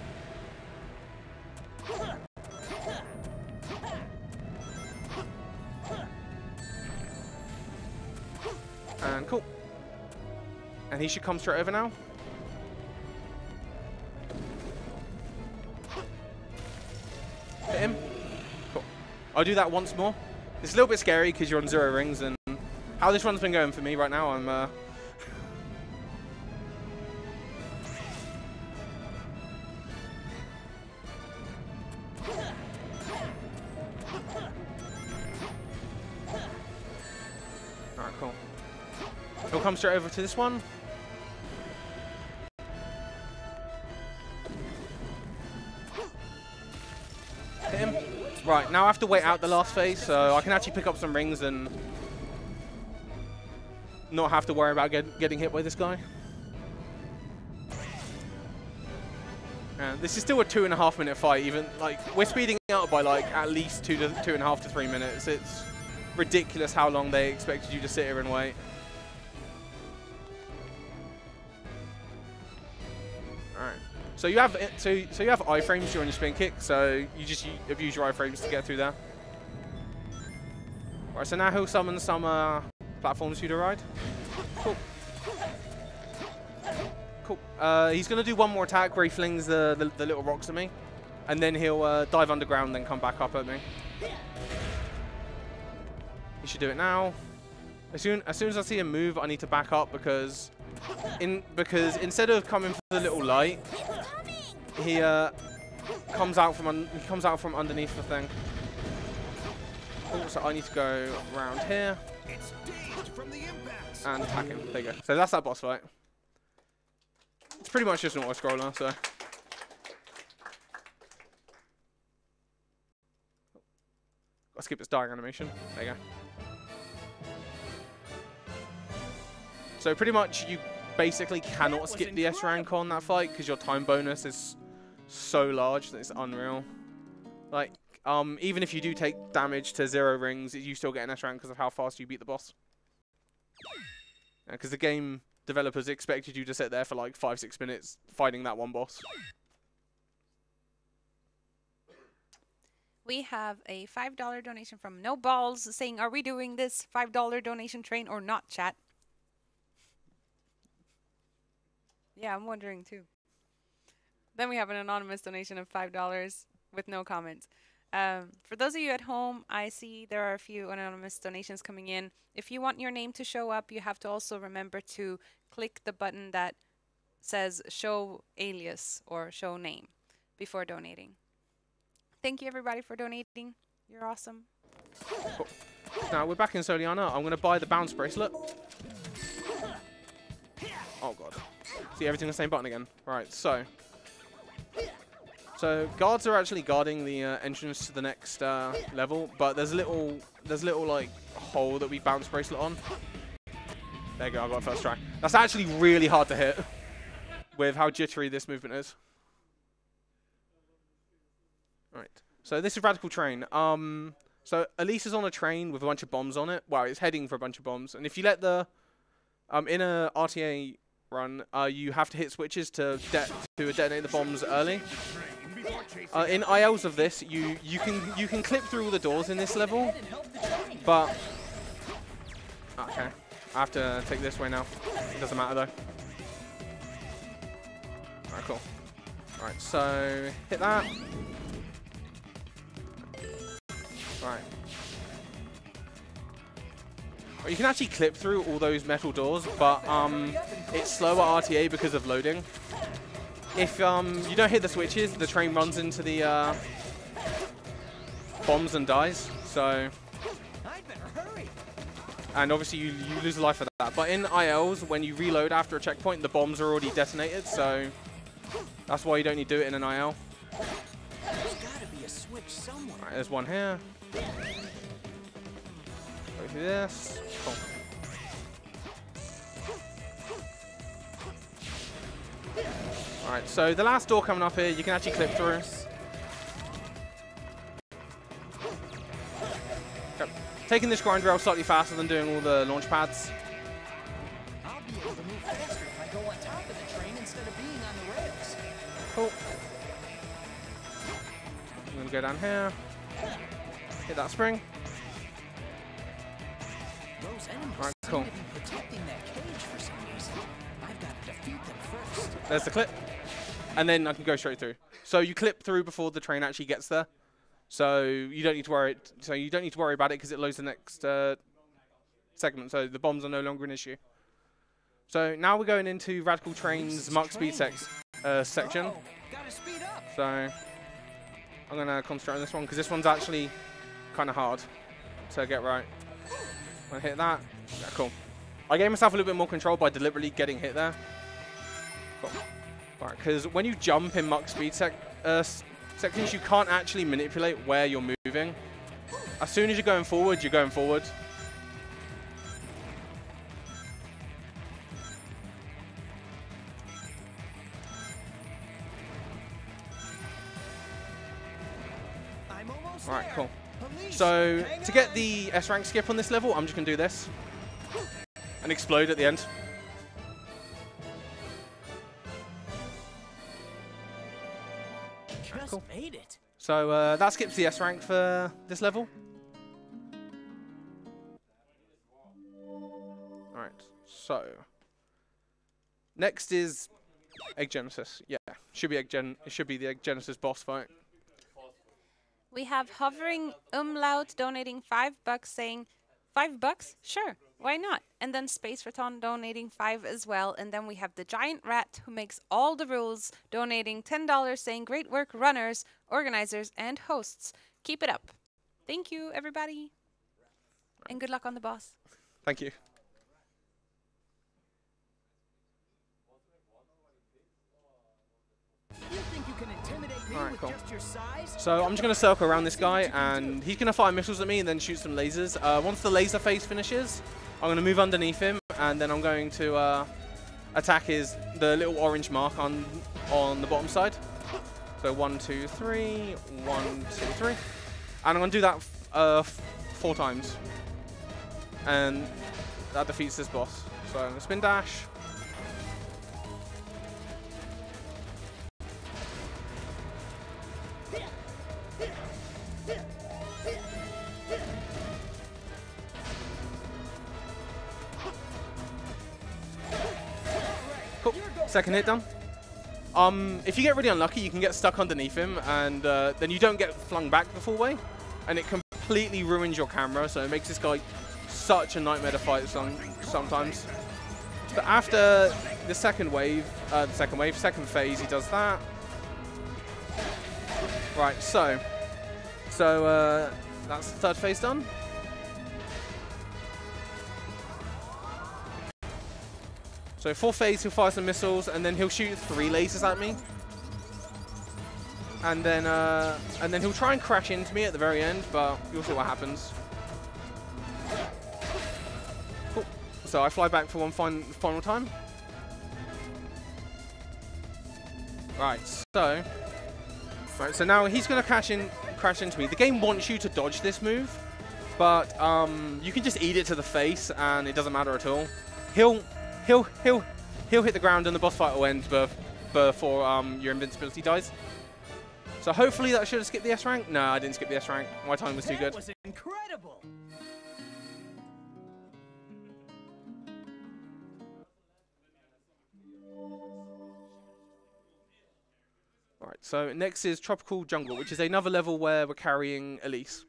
And cool. And he should come straight over now. Hit him. Cool. I'll do that once more. It's a little bit scary because you're on 0 rings, and how this run's been going for me right now, I'm Alright, cool. He'll come straight over to this one. Hit him. Right, now I have to wait out the last phase, so I can actually pick up some rings and not have to worry about getting hit by this guy. This is still a 2.5 minute fight. Even like we're speeding it up by like at least 2.5 to 3 minutes. It's ridiculous how long they expected you to sit here and wait. All right. So you have iframes during your spin kick. So you just abuse your iframes to get through there. All right. So now he'll summon some platforms for you to ride. Cool. Cool. He's going to do one more attack where he flings the little rocks at me. And then he'll dive underground and then come back up at me. He should do it now. As soon as I see him move, I need to back up because instead of coming for the little light, he comes out from underneath the thing. Also, I need to go around here and attack him. There you go. So that's that boss fight. It's pretty much just an auto-scroller, so. I'll skip its dying animation. There you go. So pretty much you basically cannot skip the S rank on that fight because your time bonus is so large that it's unreal. Like, even if you do take damage to 0 rings, you still get an S rank because of how fast you beat the boss. Because the game developers expected you to sit there for like 5-6 minutes fighting that one boss. We have a $5 donation from No Balls saying, "Are we doing this $5 donation train or not, chat?" Yeah, I'm wondering too. Then we have an anonymous donation of $5 with no comments. For those of you at home, I see there are a few anonymous donations coming in. If you want your name to show up, you have to also remember to click the button that says show alias or show name before donating. Thank you everybody for donating. You're awesome. Cool. Now we're back in Soliana. I'm going to buy the bounce bracelet. Oh god. See, everything the same button again. Right, so guards are actually guarding the entrance to the next level, but there's a little like hole that we bounce bracelet on. There you go, I got a first try. That's actually really hard to hit with how jittery this movement is. Right, so this is Radical Train. So Elise is on a train with a bunch of bombs on it. Wow, it's heading for a bunch of bombs, and if you let the in a RTA run, you have to hit switches to detonate the bombs early. In ILs of this, you can clip through all the doors in this level, but okay, I have to take this way now. It doesn't matter though. Alright, cool. Alright, so hit that. Right. Well, you can actually clip through all those metal doors, but it's slower RTA because of loading. If you don't hit the switches, the train runs into the bombs and dies. So, and obviously you lose a life for that. But in ILs, when you reload after a checkpoint, the bombs are already detonated. So that's why you don't need to do it in an IL. There's gotta be a switch somewhere. Right, there's one here. Go through this. Cool. Alright, so the last door coming up here, you can actually clip through. Okay. Taking this grind rail slightly faster than doing all the launch pads. I'll be able to move faster if I go on top of the train instead of being on the rails. Cool. I'm going to go down here. Hit that spring. Those enemies Right, seem cool. to be protecting that cage for some reason. I've got to defeat them first. There's the clip. And then I can go straight through. So you clip through before the train actually gets there. So you don't need to worry. So you don't need to worry about it because it loads the next segment. So the bombs are no longer an issue. So now we're going into Radical Train's Mach Speed section. Gotta speed up. So I'm gonna concentrate on this one because this one's actually kind of hard to get right. I'm gonna hit that. Yeah, cool. I gave myself a little bit more control by deliberately getting hit there. Cool. Right, because when you jump in Mach Speed sections, you can't actually manipulate where you're moving. As soon as you're going forward, you're going forward. I'm almost Alright, there. cool. Police, So hang to get on. the S rank skip on this level, I'm just gonna do this and explode at the end. Just cool. made it. So that skips the S rank for this level. Alright, so next is Egg Genesis. Yeah, should be it should be the Egg Genesis boss fight. We have Hovering Umlaut donating $5 saying, $5? Sure, why not? And then Space Raton donating 5 as well. And then we have the Giant Rat who makes all the rules, donating $10, saying great work, runners, organizers, and hosts. Keep it up. Thank you, everybody. And good luck on the boss. Thank you. You think you can intimidate me Alright, with cool. just your size? So I'm just going to circle around this guy, and he's going to fire missiles at me and then shoot some lasers. Once the laser phase finishes, I'm going to move underneath him, and then I'm going to attack the little orange mark on the bottom side. So 1, 2, 3, 1, 2, 3. And I'm going to do that 4 times. And that defeats this boss. So I'm going to spin dash. Cool. Second hit done. If you get really unlucky, you can get stuck underneath him, and then you don't get flung back the full way, and it completely ruins your camera. So it makes this guy such a nightmare to fight sometimes. But after the second phase, he does that. Right. So that's the third phase done. So fourth phase, he'll fire some missiles, and then he'll shoot 3 lasers at me. And then he'll try and crash into me at the very end, but you'll see what happens. Cool. So I fly back for one final time. Right. So now he's gonna crash into me. The game wants you to dodge this move, but you can just eat it to the face, and it doesn't matter at all. He'll hit the ground, and the boss fight will end before your invincibility dies. So hopefully that should have skipped the S rank. No, I didn't skip the S rank. My time was too good. That was incredible. Alright, so next is Tropical Jungle, which is another level where we're carrying Elise.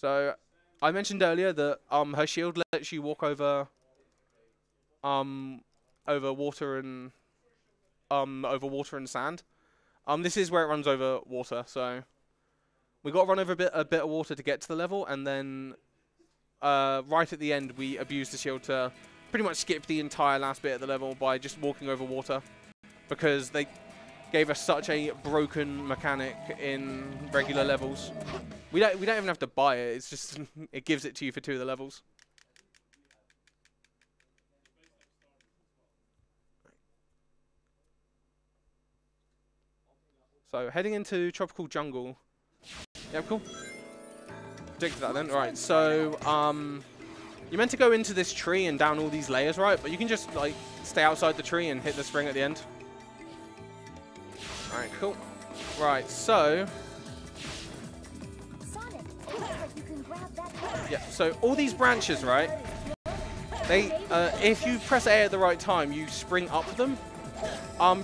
So I mentioned earlier that her shield lets you walk over water and sand. This is where it runs over water, so we got to run over a bit of water to get to the level, and then right at the end we abuse the shield to pretty much skip the entire last bit of the level by just walking over water, because they gave us such a broken mechanic in regular levels. We don't even have to buy it. It's just it gives it to you for 2 of the levels. So heading into Tropical Jungle. Yeah, cool. Predicted that then. Alright, so you're meant to go into this tree and down all these layers, right? But you can just like stay outside the tree and hit the spring at the end. Alright, cool. Right, so Sonic, it looks like you can grab that card. yeah, so all these branches, right? They, if you press A at the right time, you spring up them.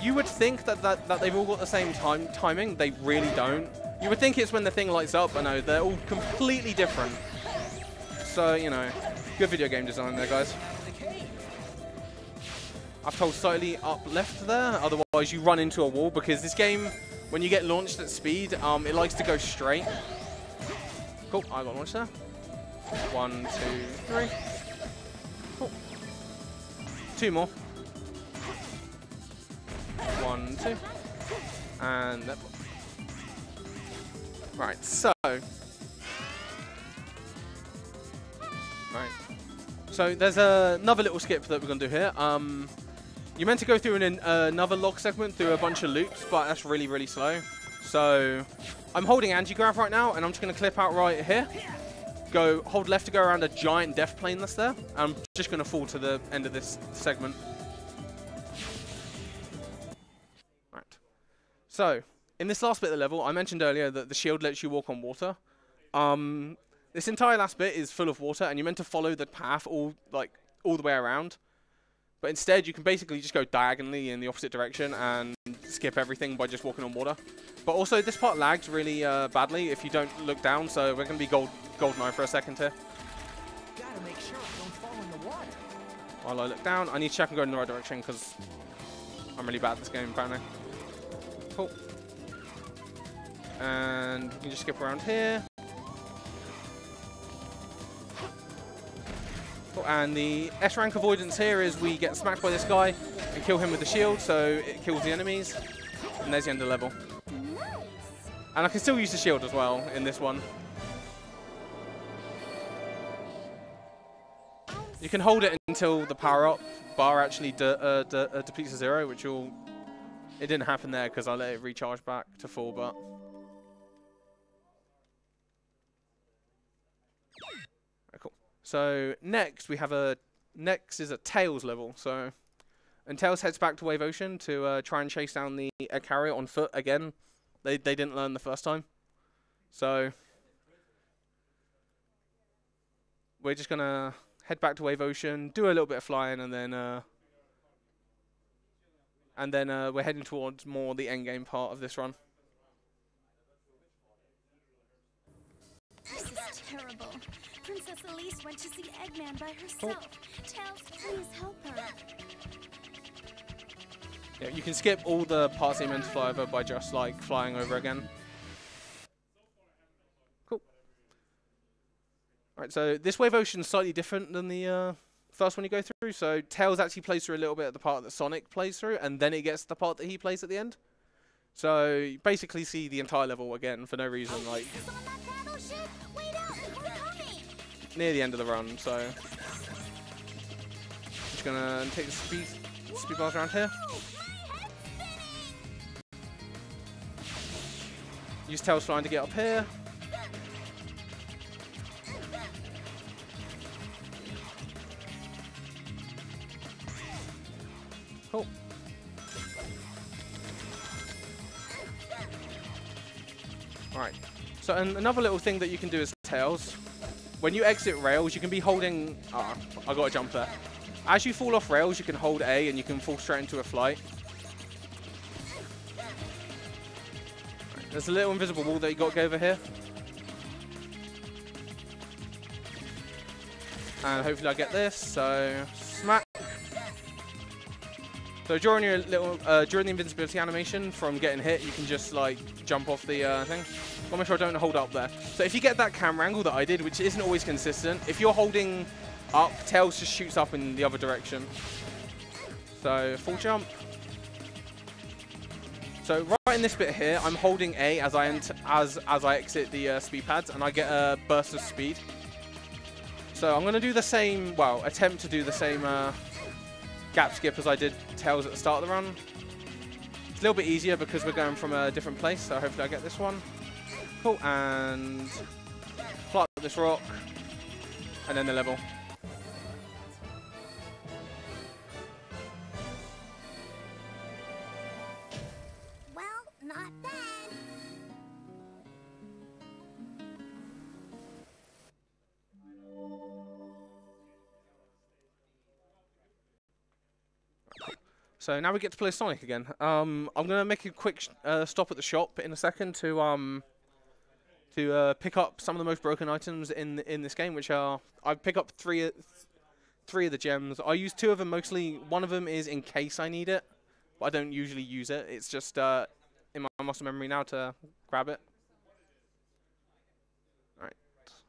You would think that they've all got the same timing. They really don't. You would think it's when the thing lights up, but no, they're all completely different. So, you know, good video game design there, guys. I've told slightly up left there, otherwise you run into a wall, because this game, when you get launched at speed, it likes to go straight. Cool, I got launched there. 1, 2, 3. Cool. 2 more. 1, 2. And that. Right, so. Right. So there's another little skip that we're going to do here. You're meant to go through another log segment through a bunch of loops, but that's really, really slow. So I'm holding anti-grav right now, and I'm just going to clip out right here. Hold left to go around a giant death plane that's there. I'm just going to fall to the end of this segment. Right. So in this last bit of the level, I mentioned earlier that the shield lets you walk on water. This entire last bit is full of water, and you're meant to follow the path all the way around. But instead, you can basically just go diagonally in the opposite direction and skip everything by just walking on water. But also, this part lags really badly if you don't look down, so we're going to be GoldenEye for a second here. Gotta make sure I don't fall in the water. While I look down, I need to check and go in the right direction because I'm really bad at this game, apparently. Cool. And you can just skip around here. Cool. And the S rank avoidance here is we get smacked by this guy and kill him with the shield, so it kills the enemies. And there's the end of the level. And I can still use the shield as well in this one. You can hold it until the power-up bar actually depletes to 0, which will... It didn't happen there because I let it recharge back to full, but... Right, cool. So next we have next is a Tails level. So, and Tails heads back to Wave Ocean to try and chase down the egg carrier on foot again. They didn't learn the first time. So we're just gonna head back to Wave Ocean, do a little bit of flying, and then we're heading towards more the end game part of this run. This is terrible. Princess Elise went to see Eggman by herself. Tails, please help her. Yeah, you can skip all the parts that you meant to fly over by just like flying over again. Cool. Alright, so this Wave Ocean is slightly different than the first one you go through. So Tails actually plays through a little bit of the part that Sonic plays through, and then it gets to the part that he plays at the end. So you basically see the entire level again for no reason, like near the end of the run. So I'm just gonna take the speed bars around here. Use Tails flying to get up here. Cool. Alright. So another little thing that you can do is Tails. When you exit rails, you can be holding... Ah, I got to jump there. As you fall off rails, you can hold A and you can fall straight into a flight. There's a little invisible wall that you got to go over here. And hopefully I get this, so smack. So during your during the invincibility animation from getting hit, you can just like jump off the thing. I'll make sure I don't hold up there. So if you get that camera angle that I did, which isn't always consistent, if you're holding up, Tails just shoots up in the other direction. So full jump. So right in this bit here, I'm holding A as I exit the speed pads, and I get a burst of speed. So I'm going to do the same, well, attempt to do the same gap skip as I did Tails at the start of the run. It's a little bit easier because we're going from a different place, so hopefully I get this one. Cool, and fly up this rock, and then the level. Not bad. So now we get to play Sonic again. I'm gonna make a quick stop at the shop in a second to pick up some of the most broken items in this game, which are I pick up three of the gems. I use 2 of them mostly. One of them is in case I need it, but I don't usually use it. It's just in my muscle memory now to grab it. Alright,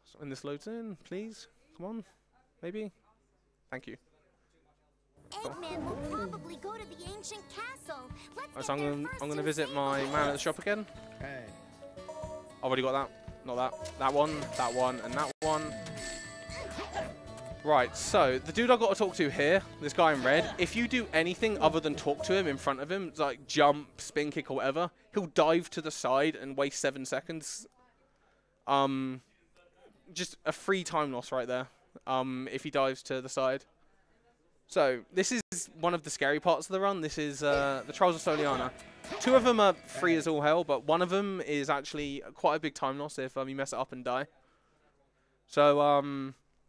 so when this loads in, please, come on, maybe, thank you. Eggman will probably go to the ancient castle. Let's So I'm gonna visit my man at the shop again. Hey. I've already got that, not that one, and that one. Right, so the dude I got to talk to here, this guy in red, if you do anything other than talk to him in front of him, like jump, spin kick or whatever, he'll dive to the side and waste 7 seconds. Just a free time loss right there, if he dives to the side. So this is one of the scary parts of the run. This is the Trials of Soliana. 2 of them are free as all hell, but one of them is actually quite a big time loss if you mess it up and die. So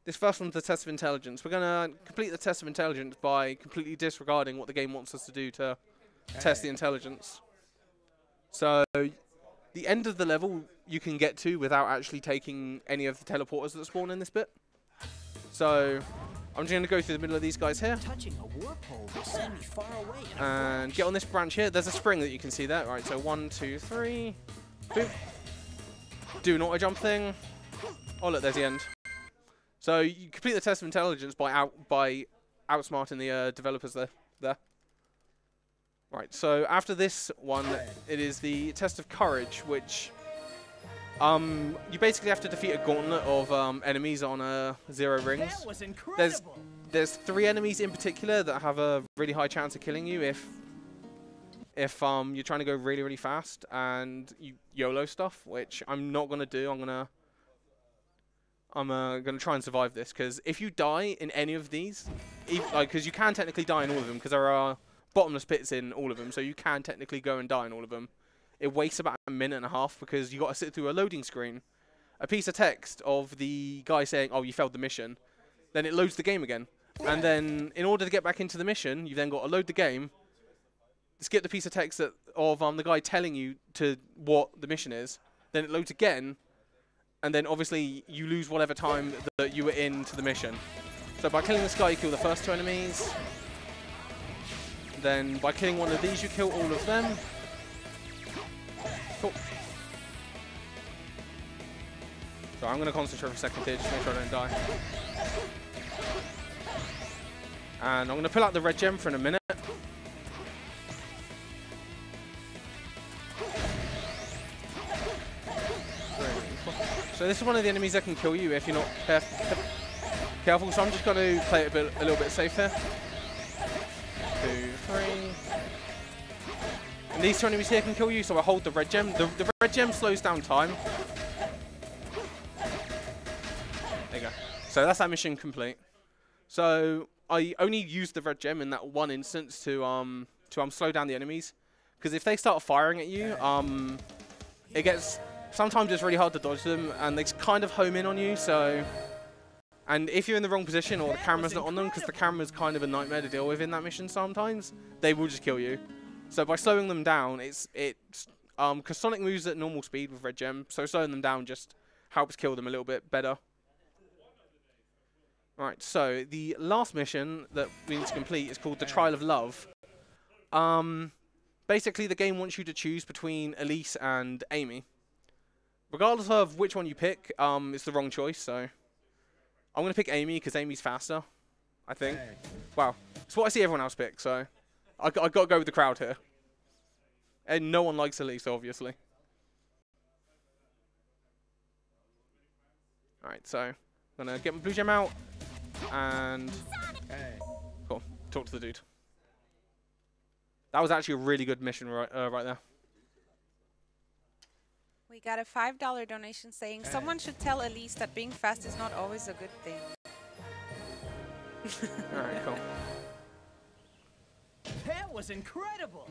this first one's the test of intelligence. We're going to complete the test of intelligence by completely disregarding what the game wants us to do to test the intelligence. So the end of the level you can get to without actually taking any of the teleporters that spawn in this bit. So I'm just going to go through the middle of these guys here. Touching a warpole will send me far away. And get on this branch here. There's a spring that you can see there. Right, so 1, 2, 3. Boop. Do an auto jump thing. Oh look, there's the end. So you complete the test of intelligence by outsmarting the developers there. Right, so after this one, it is the test of courage, which you basically have to defeat a gauntlet of enemies on 0 rings. That was incredible. There's 3 enemies in particular that have a really high chance of killing you if you're trying to go really, really fast and you YOLO stuff, which I'm not gonna do. I'm gonna try and survive this, because if you die in any of these, because you can technically die in all of them, because there are bottomless pits in all of them, so you can technically go and die in all of them. It wastes about 1.5 minutes because you got to sit through a loading screen, a piece of text of the guy saying, "Oh, you failed the mission," then it loads the game again, and then in order to get back into the mission, you then got to load the game, skip the piece of text of the guy telling you what the mission is, then it loads again. And then obviously you lose whatever time that you were into the mission. So by killing this guy, you kill the first 2 enemies. Then by killing one of these, you kill all of them. Cool. So I'm going to concentrate for a second here, just to make sure I don't die. And I'm going to pull out the red gem for in a minute. So this is one of the enemies that can kill you if you're not careful. So I'm just going to play it a little bit safe here. 2, 3. And these 2 enemies here can kill you, so I hold the red gem. The red gem slows down time. There you go. So that's that mission complete. So I only used the red gem in that one instance to slow down the enemies, because if they start firing at you, it gets. Sometimes it's really hard to dodge them, and they kind of home in on you, so... And if you're in the wrong position, or the camera's not on them, because the camera's kind of a nightmare to deal with in that mission sometimes, they will just kill you. So by slowing them down, because Sonic moves at normal speed with red gem, so slowing them down just helps kill them a little bit better. Alright, so the last mission that we need to complete is called the Trial of Love. Basically, the game wants you to choose between Elise and Amy. Regardless of which one you pick, it's the wrong choice, so I'm going to pick Amy because Amy's faster, I think. Wow. It's what I see everyone else pick, so I got to go with the crowd here. And no one likes Elise, obviously. Alright, so I'm going to get my blue gem out and... Cool. Talk to the dude. That was actually a really good mission right there. We got a $5 donation saying someone should tell Elise that being fast is not always a good thing. Alright, cool. That was incredible.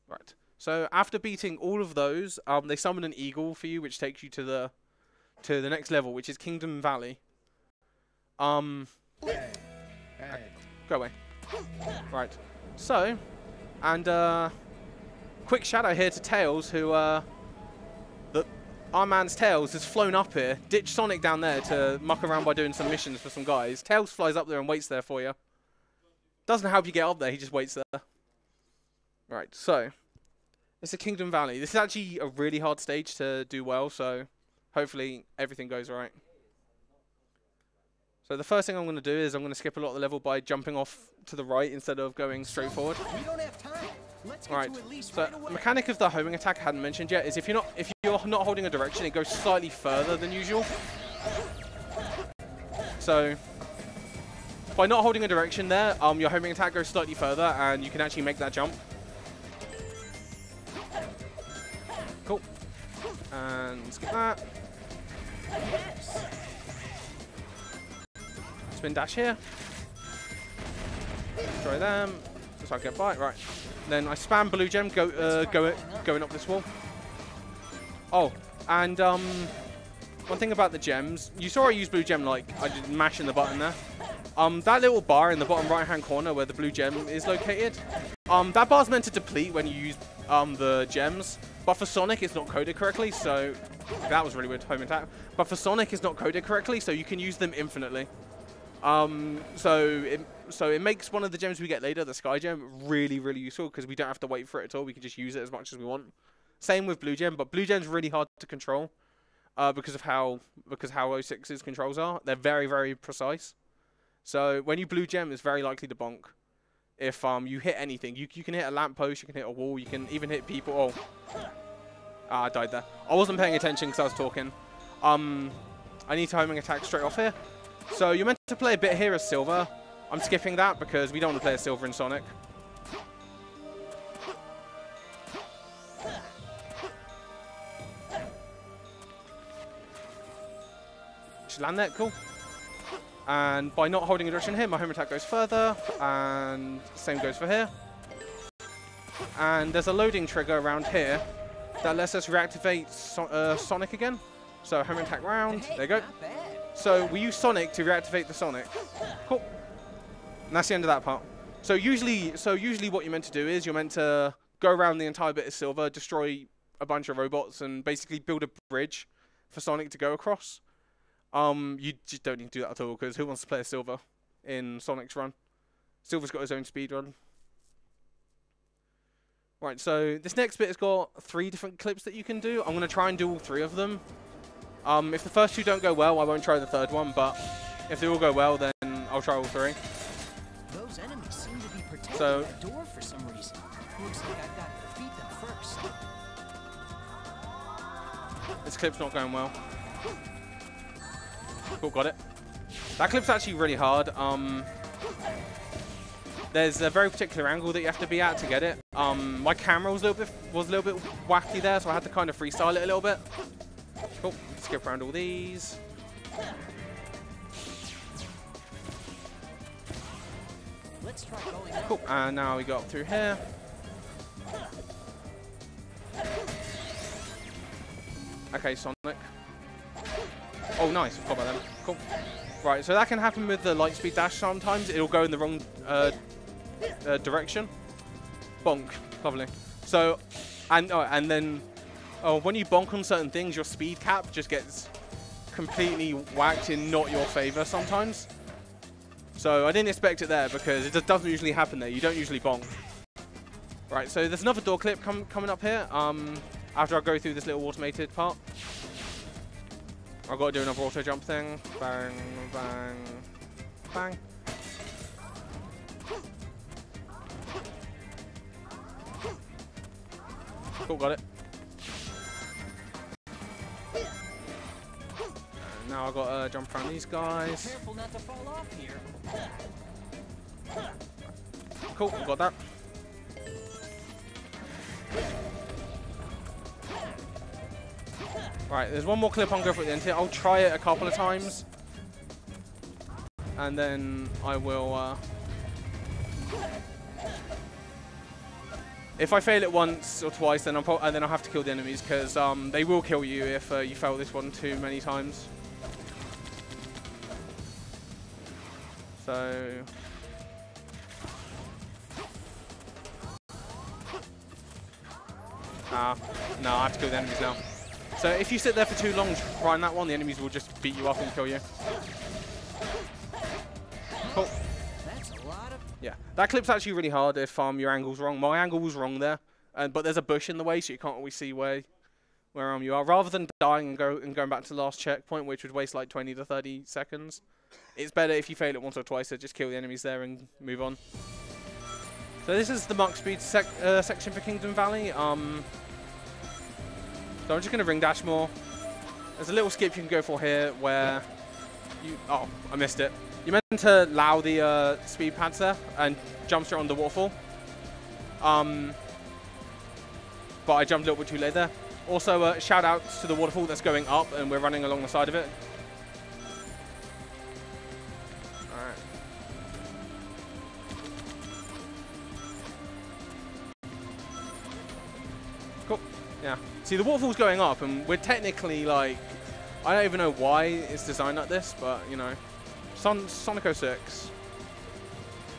Right. So after beating all of those, they summon an eagle for you, which takes you to the next level, which is Kingdom Valley. Go away. Right. So, and quick shout out here to Tails, who our man's Tails has flown up here, ditched Sonic down there to muck around by doing some missions for some guys. Tails flies up there and waits there for you. Doesn't help you get up there, he just waits there. Right, so it's a Kingdom Valley. This is actually a really hard stage to do well, so hopefully everything goes right. So the first thing I'm going to do is I'm going to skip a lot of the level by jumping off to the right instead of going straight forward. We don't have time. Let's get Right. to Elise So right away. the mechanic of the homing attack I hadn't mentioned yet is if you're not holding a direction, it goes slightly further than usual. So by not holding a direction there, your homing attack goes slightly further and you can actually make that jump. Cool. And skip that. Yes. Spin dash here. Destroy them. So I get by. Right. Then I spam blue gem going up this wall. Oh, and one thing about the gems, you saw I use blue gem, like I did mashing the button there. That little bar in the bottom right hand corner where the blue gem is located, that bar's meant to deplete when you use the gems, but for Sonic it's not coded correctly, so that was really weird, home attack. But for Sonic it's not coded correctly, so you can use them infinitely. So it makes one of the gems we get later, the Sky Gem, really, really useful because we don't have to wait for it at all. We can just use it as much as we want. Same with Blue Gem, but Blue Gem's really hard to control because how 06's controls are. They're very, very precise. So when you Blue Gem, it's very likely to bonk. If you hit anything, you can hit a lamppost, you can hit a wall, you can even hit people. Oh, I died there. I wasn't paying attention because I was talking. I need to homing attack straight off here. So you're meant to play a bit here as Silver. I'm skipping that because we don't want to play as Silver in Sonic. Just land there, cool. And by not holding a direction here, my home attack goes further, and same goes for here. And there's a loading trigger around here that lets us reactivate Sonic again. So home attack round, there you go. So we use Sonic to reactivate the Sonic. Cool. And that's the end of that part. So usually what you're meant to do is you're meant to go around the entire bit of Silver, destroy a bunch of robots, and basically build a bridge for Sonic to go across. You just don't need to do that at all, because who wants to play a Silver in Sonic's run? Silver's got his own speed run. Right, so this next bit has got 3 different clips that you can do. I'm going to try and do all 3 of them. If the first 2 don't go well, I won't try the 3rd one, but if they all go well, then I'll try all 3. Those enemies seem to be protecting So, that door for some reason. Looks like I've got to defeat them first. This clip's not going well. Cool, got it. That clip's actually really hard. There's a very particular angle that you have to be at to get it. My camera was a little bit wacky there, so I had to kind of freestyle it a little bit. Cool. Skip around all these. Let's try going up. Cool. And now we go up through here. Okay, Sonic. Oh, nice. Forgot about them. Cool. Right, so that can happen with the Lightspeed Dash sometimes. It'll go in the wrong direction. Bonk. Lovely. So, and then when you bonk on certain things, your speed cap just gets completely whacked in not your favor sometimes. So I didn't expect it there because it just doesn't usually happen there. You don't usually bonk. Right, so there's another door clip coming up here. After I go through this little automated part. I've got to do another auto jump thing. Bang, bang, bang. Cool, got it. And now I've got to jump around these guys. Careful not to fall off here. Cool, got that. Right, there's one more clip I'm going for at the end here. I'll try it a couple of times. And then I will... if I fail it once or twice, then I'll have to kill the enemies, because they will kill you if you fail this one too many times. So... no, I have to kill the enemies now. So if you sit there for too long trying that one, the enemies will just beat you up and kill you. Cool. That's a lot of... Yeah, that clip's actually really hard if your angle's wrong. My angle was wrong there, but there's a bush in the way, so you can't always see where you are. Rather than dying and going back to the last checkpoint, which would waste like 20 to 30 seconds, it's better if you fail it once or twice to just kill the enemies there and move on. So this is the Mach Speed section for Kingdom Valley. So I'm just going to ring dash more. There's a little skip you can go for here where you... Oh, I missed it. You're meant to allow the speed pads there and jump straight on the waterfall. But I jumped a little bit too late there. Also, shout out to the waterfall that's going up and we're running along the side of it. Alright. Cool. Yeah. See, the waterfall's going up, and we're technically like, I don't even know why it's designed like this, but you know, Sonic 06.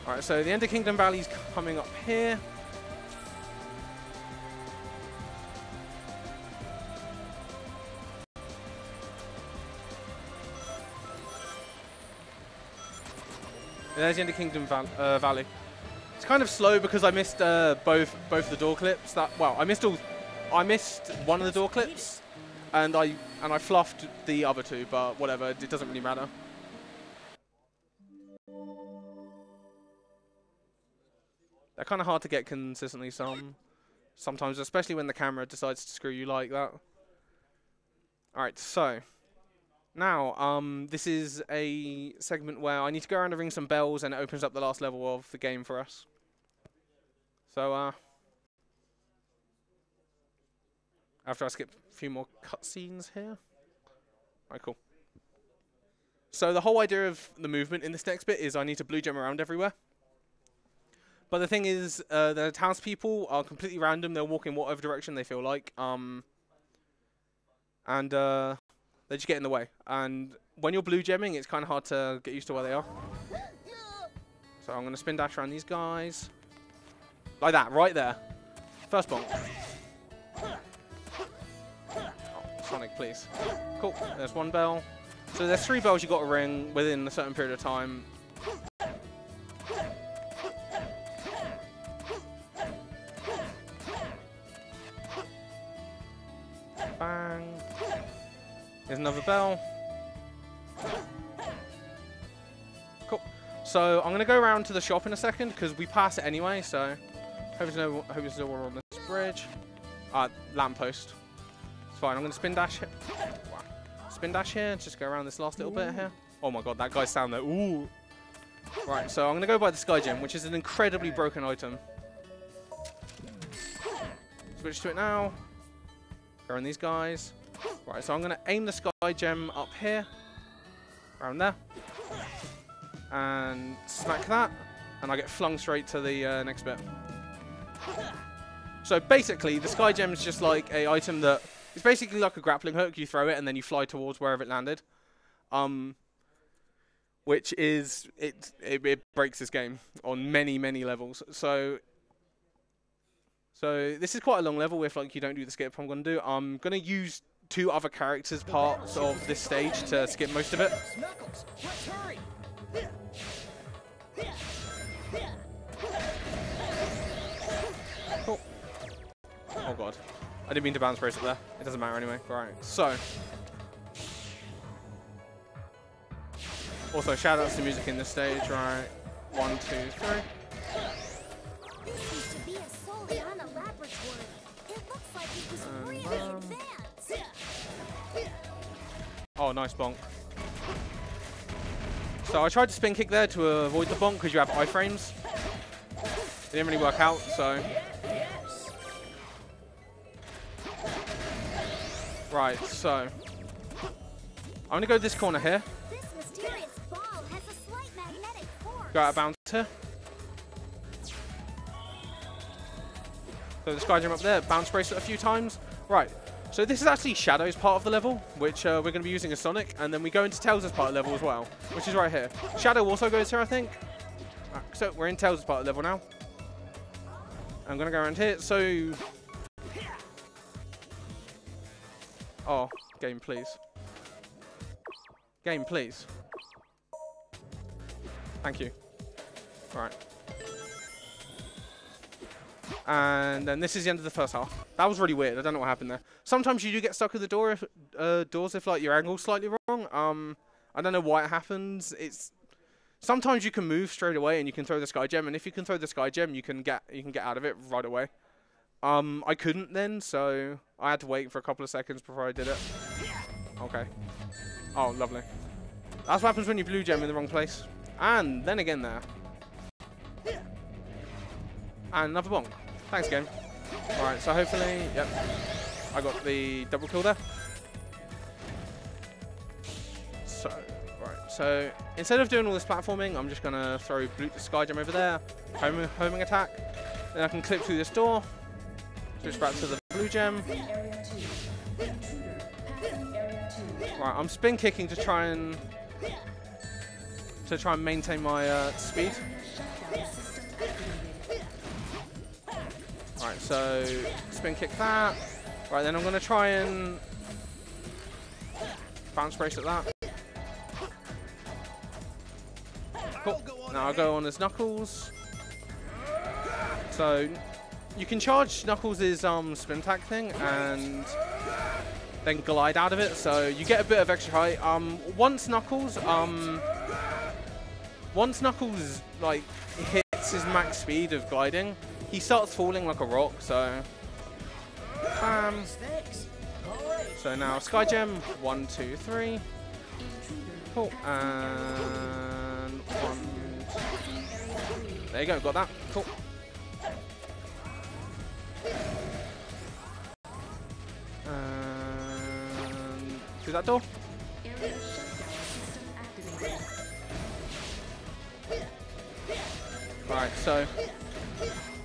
All right, so the Ender Kingdom Valley's coming up here. There's the Ender Kingdom Valley. It's kind of slow because I missed both the door clips. I missed one of the door clips, and I fluffed the other two. But whatever, it doesn't really matter. They're kind of hard to get consistently sometimes, especially when the camera decides to screw you like that. All right, so. Now, this is a segment where I need to go around and ring some bells, and it opens up the last level of the game for us. So, after I skip a few more cutscenes here. Alright, cool. So the whole idea of the movement in this next bit is I need to blue gem around everywhere. But the thing is, the townspeople are completely random. They'll walk in whatever direction they feel like. They just get in the way. And when you're blue gemming, it's kind of hard to get used to where they are. So I'm going to spin dash around these guys. Like that, right there. First bonk. Oh, Sonic, please. Cool, there's one bell. So there's 3 bells you got to ring within a certain period of time. Bang. Here's another bell. Cool. So I'm going to go around to the shop in a second because we pass it anyway. So hope there's no one on this bridge. Lamppost. It's fine. I'm going to spin dash here. Wow. Spin dash here. Just go around this last little bit here. Oh my god, that guy's down there. Ooh. Right. So I'm going to go by the Sky Gem, which is an incredibly broken item. Switch to it now. Go around these guys. Right, so I'm going to aim the Sky Gem up here, around there, and smack that, and I get flung straight to the next bit. So basically, the Sky Gem is just like a item that it's basically like a grappling hook. You throw it, and then you fly towards wherever it landed, which is it breaks this game on many levels. So this is quite a long level. If like you don't do the skip, I'm going to do. I'm going to use 2 other characters' parts of this stage to skip most of it. Cool. Oh god. I didn't mean to bounce brace it there. It doesn't matter anyway. Right. So. Also, shout outs to music in this stage. Right. 1, 2, 3. This used to be a Soliana laboratory. It looks like it was really advanced. Oh, nice bonk. So I tried to spin kick there to avoid the bonk because you have iframes. It didn't really work out, so. Right, so. I'm going to go this corner here. This mysterious ball has a slight magnetic force. Go out of bounds here. So the Sky Gem up there, bounce brace it a few times. Right. So this is actually Shadow's part of the level, which we're going to be using as Sonic, and then we go into Tails' part of the level as well, which is right here. Shadow also goes here, I think. Right, so we're in Tails' part of the level now. I'm going to go around here, so... Oh, game please. Game please. Thank you. Right. And then this is the end of the first half. That was really weird. I don't know what happened there. Sometimes you do get stuck with the doors if like your angle's slightly wrong. I don't know why it happens. Sometimes you can move straight away and you can throw the Sky Gem, and if you can throw the Sky Gem, you can get out of it right away. I couldn't then, so I had to wait for a couple of seconds before I did it. Okay. Oh, lovely. That's what happens when you blue gem in the wrong place. And then again there. And another bonk. Thanks, game. Alright, so hopefully, yep. I got the double kill there. So, right. So, instead of doing all this platforming, I'm just going to throw blue Sky Gem over there. Homing attack. Then I can clip through this door. Switch back to the blue gem. Right, I'm spin kicking to try and maintain my speed. Right, so spin kick that. Right, then I'm going to try and bounce brace at that. Cool. Now I'll go on as Knuckles. So you can charge Knuckles' spin attack thing and then glide out of it, so you get a bit of extra height. Once Knuckles like hits his max speed of gliding, he starts falling like a rock. So, bam. So now Sky Gem, 1, 2, 3. Cool, and 1. There you go, got that. Cool. Through that door. Right, so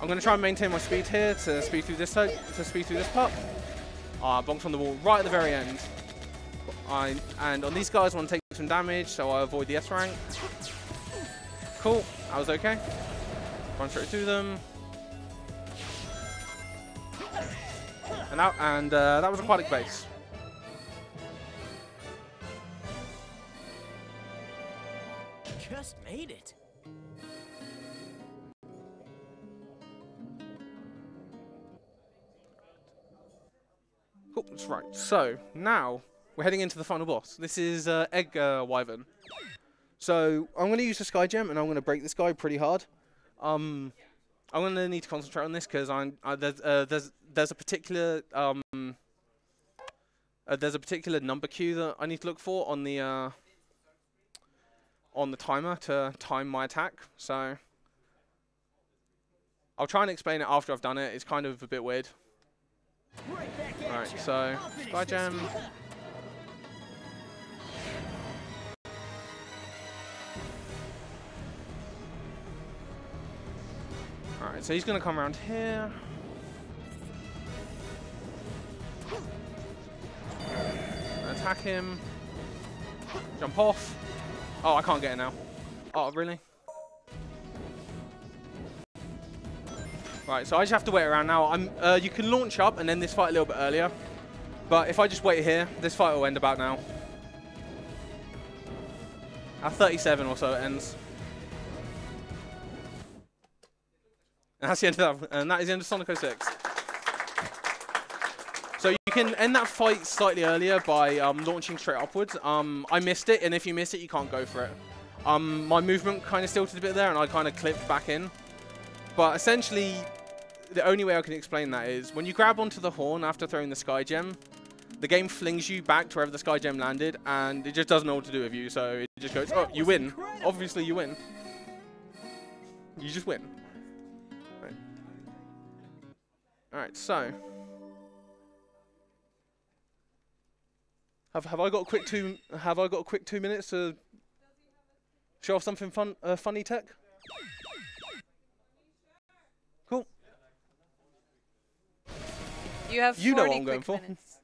I'm going to try and maintain my speed here to speed through this part. Bonks on the wall right at the very end. And on these guys I want to take some damage, so I avoid the S rank. Cool, that was okay. Run straight through them. And that was aquatic base. Just made it. Cool, that's right. So now we're heading into the final boss. This is Edgar Wyvern. So I'm going to use the Sky Gem and I'm going to break this guy pretty hard. I'm going to need to concentrate on this because there's a particular number queue that I need to look for on the timer to time my attack. So I'll try and explain it after I've done it. It's kind of a bit weird. Alright, so Sky Gem. Alright, so he's going to come around here. Attack him. Jump off. Oh, I can't get it now. Oh, really? Right, so I just have to wait around now. You can launch up and end this fight a little bit earlier. But if I just wait here, this fight will end about now. At 37 or so it ends. And that's the end of that. And that is the end of Sonic 06. So you can end that fight slightly earlier by launching straight upwards. I missed it, and if you miss it, you can't go for it. My movement kind of stilted a bit there, and I kind of clipped back in. But essentially, the only way I can explain that is when you grab onto the horn after throwing the Sky Gem, the game flings you back to wherever the Sky Gem landed, and it just doesn't know what to do with you. So it just goes, oh, you win. Obviously, you win. You just win. Right. All right, so. Have I got a quick 2 minutes to show off something funny tech? Cool. You have 40 know what I'm going for. minutes.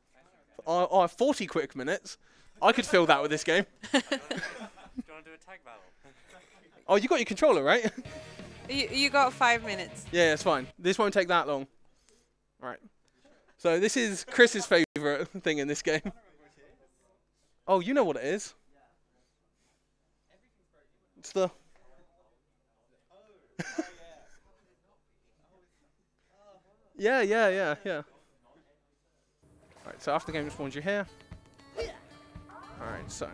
I have 40 quick minutes. I could fill that with this game. Do you want to do a tag battle? Oh, you got your controller, right? You got 5 minutes. Yeah, it's fine. This won't take that long. All right. So this is Chris's favorite thing in this game. Oh, you know what it is. It's the... yeah. Alright, so after the game spawns you here. Alright, so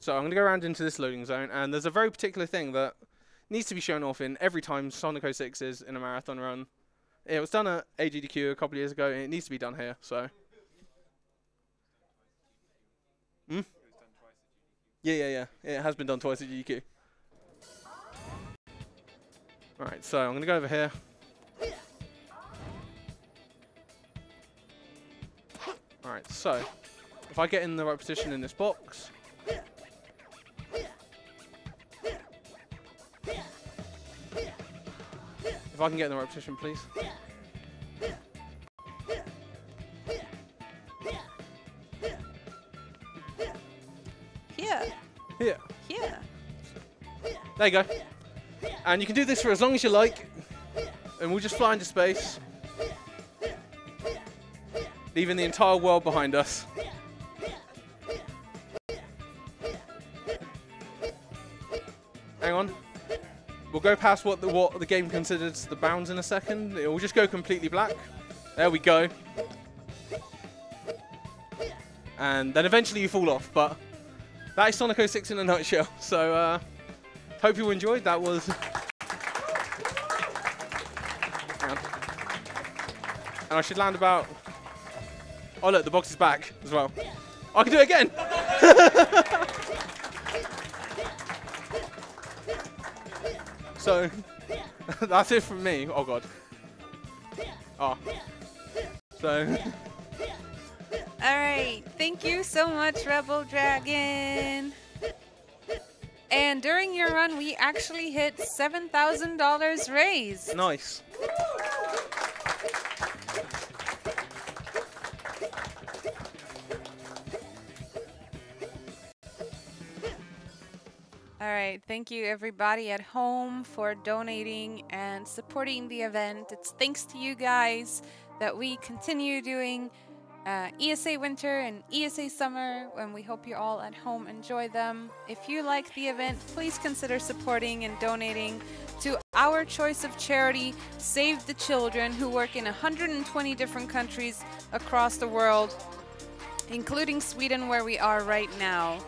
I'm going to go around into this loading zone, and there's a very particular thing that needs to be shown off in every time Sonic 06 is in a marathon run. It was done at AGDQ a couple of years ago, and it needs to be done here, so... Yeah. It has been done twice at GDQ. Alright, so I'm going to go over here. Alright, so if I get in the right position in this box. If I can get in the right position, please. Here. Here. Here. There you go. And you can do this for as long as you like. And we'll just fly into space. Leaving the entire world behind us. Hang on. We'll go past what the game considers the bounds in a second. It will just go completely black. There we go. And then eventually you fall off, but that is Sonic 06 in a nutshell. So, hope you enjoyed. That was... Hang on. And I should land about... Oh look, the box is back as well. I can do it again! So, that's it from me. Oh god. Oh. So... Alright, thank you so much, Rebel Dragon. And during your run, we actually hit $7,000 raised. Nice. Alright, thank you everybody at home for donating and supporting the event. It's thanks to you guys that we continue doing ESA Winter and ESA Summer, and we hope you all at home enjoy them. If you like the event, please consider supporting and donating to our choice of charity, Save the Children, who work in 120 different countries across the world, including Sweden, where we are right now.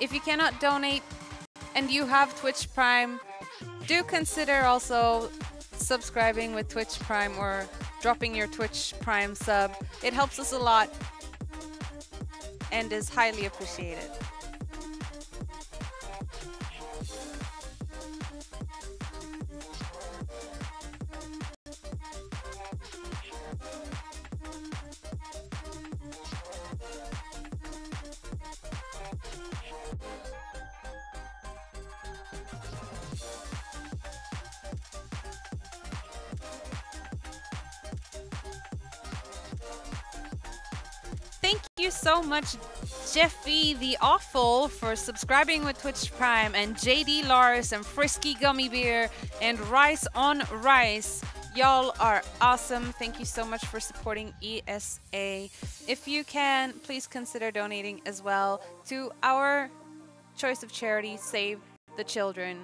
If you cannot donate and you have Twitch Prime, do consider also subscribing with Twitch Prime or dropping your Twitch Prime sub. It helps us a lot and is highly appreciated. Thank you so much, Jeffy the Awful, for subscribing with Twitch Prime, and JD Lars and Frisky Gummy Bear and Rice on Rice. Y'all are awesome. Thank you so much for supporting ESA. If you can, please consider donating as well to our choice of charity, Save the Children.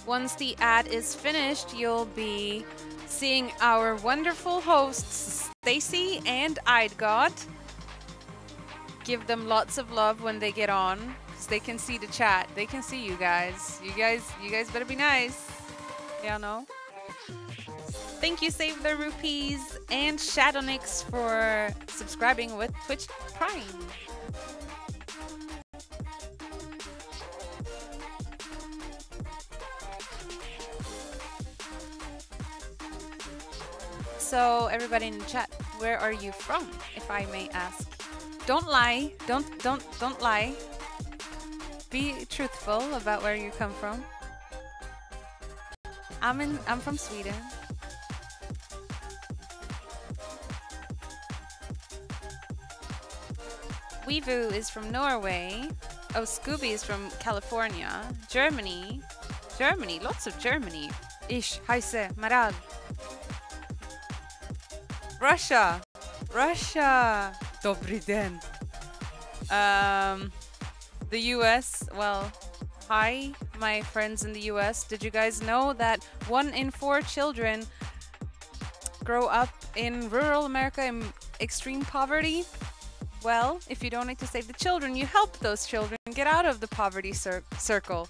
Once the ad is finished, you'll be seeing our wonderful hosts, Stacy and Edgar. Give them lots of love when they get on, because they can see the chat. They can see you guys. You guys better be nice. Yeah, no? Thank you, Save the Rupees and Shadownix for subscribing with Twitch Prime. So everybody in the chat, where are you from, if I may ask? Don't lie. Don't lie. Be truthful about where you come from. I'm from Sweden. Weevu is from Norway. Oh, Scooby is from California. Germany. Germany, lots of Germany. Ish, Heise, Marad. Russia! Russia! Dobry den. The US, well, hi, my friends in the US. Did you guys know that 1 in 4 children grow up in rural America in extreme poverty? Well, if you donate to Save the Children, you help those children get out of the poverty circle.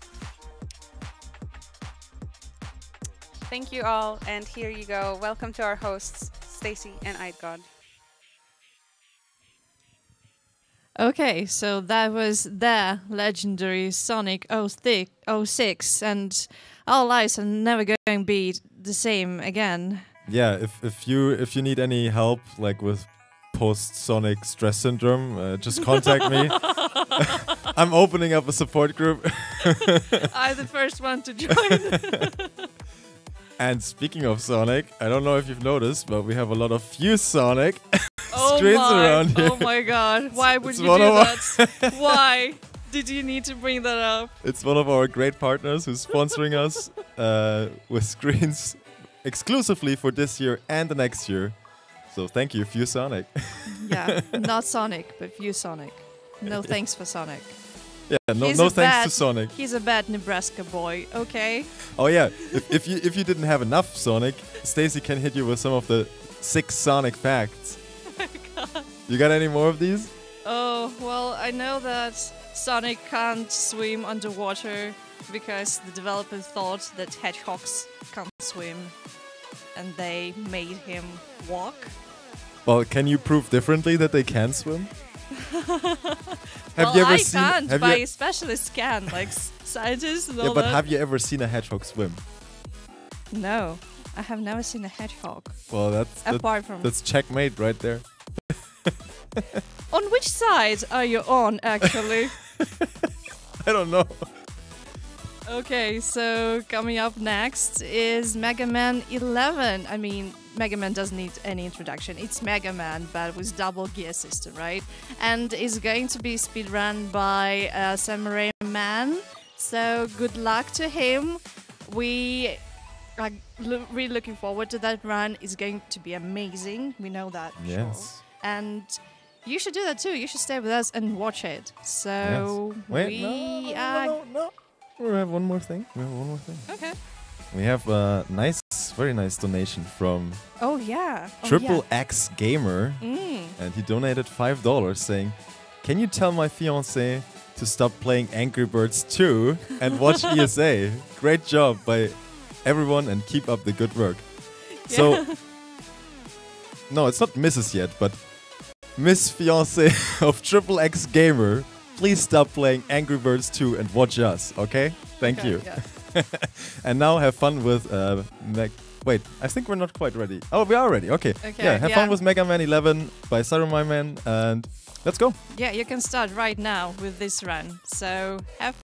Thank you all, and here you go. Welcome to our hosts, Stacy and Edgar. Okay, so that was the legendary Sonic 06, and our lives are never going to be the same again. Yeah, if you need any help, like with post-Sonic stress syndrome, just contact me. I'm opening up a support group. I'm the first one to join. And speaking of Sonic, I don't know if you've noticed, but we have a lot of Fuse Sonic Oh screens around here. Oh my god, why would It's you do one of that? Why did you need to bring that up? It's one of our great partners who's sponsoring us with screens exclusively for this year and the next year. So thank you, Fuse Sonic. Yeah, not Sonic, but View Sonic. No thanks for Sonic. Yeah, no thanks to Sonic. He's a bad Nebraska boy, okay? Oh yeah, if you didn't have enough Sonic, Stacy can hit you with some of the 6 Sonic facts. Oh my god. You got any more of these? Oh, well, I know that Sonic can't swim underwater because the developer thought that hedgehogs can't swim and they made him walk. Well, can you prove differently that they can swim? Have you ever seen? I can't, by specialists can, like scientists and all that. Yeah, but have you ever seen a hedgehog swim? No, I have never seen a hedgehog. Well, that's checkmate right there. On which side are you on, actually? I don't know. Okay, so coming up next is Megaman 11. I mean, Megaman doesn't need any introduction. It's Megaman, but with double gear system, right? And is going to be speedrun by Samurai Man. So good luck to him. We are really looking forward to that run. It's going to be amazing. We know that. Yes. Sure. And you should do that too. You should stay with us and watch it. So yes. Wait, no. We have one more thing. Okay. We have a very nice donation from Triple X Gamer, and he donated $5 saying, "Can you tell my fiance to stop playing Angry Birds 2 and watch ESA? Great job by everyone and keep up the good work." Yeah. So, no, it's not Mrs. yet, but Miss Fiance of Triple X Gamer. Please stop playing Angry Birds 2 and watch us, okay? Thank you. Yeah. And now have fun with wait, I think we're not quite ready. Oh, we are ready. Okay. Yeah, have fun with Megaman 11 by Saruman Man, and let's go. Yeah, you can start right now with this run. So have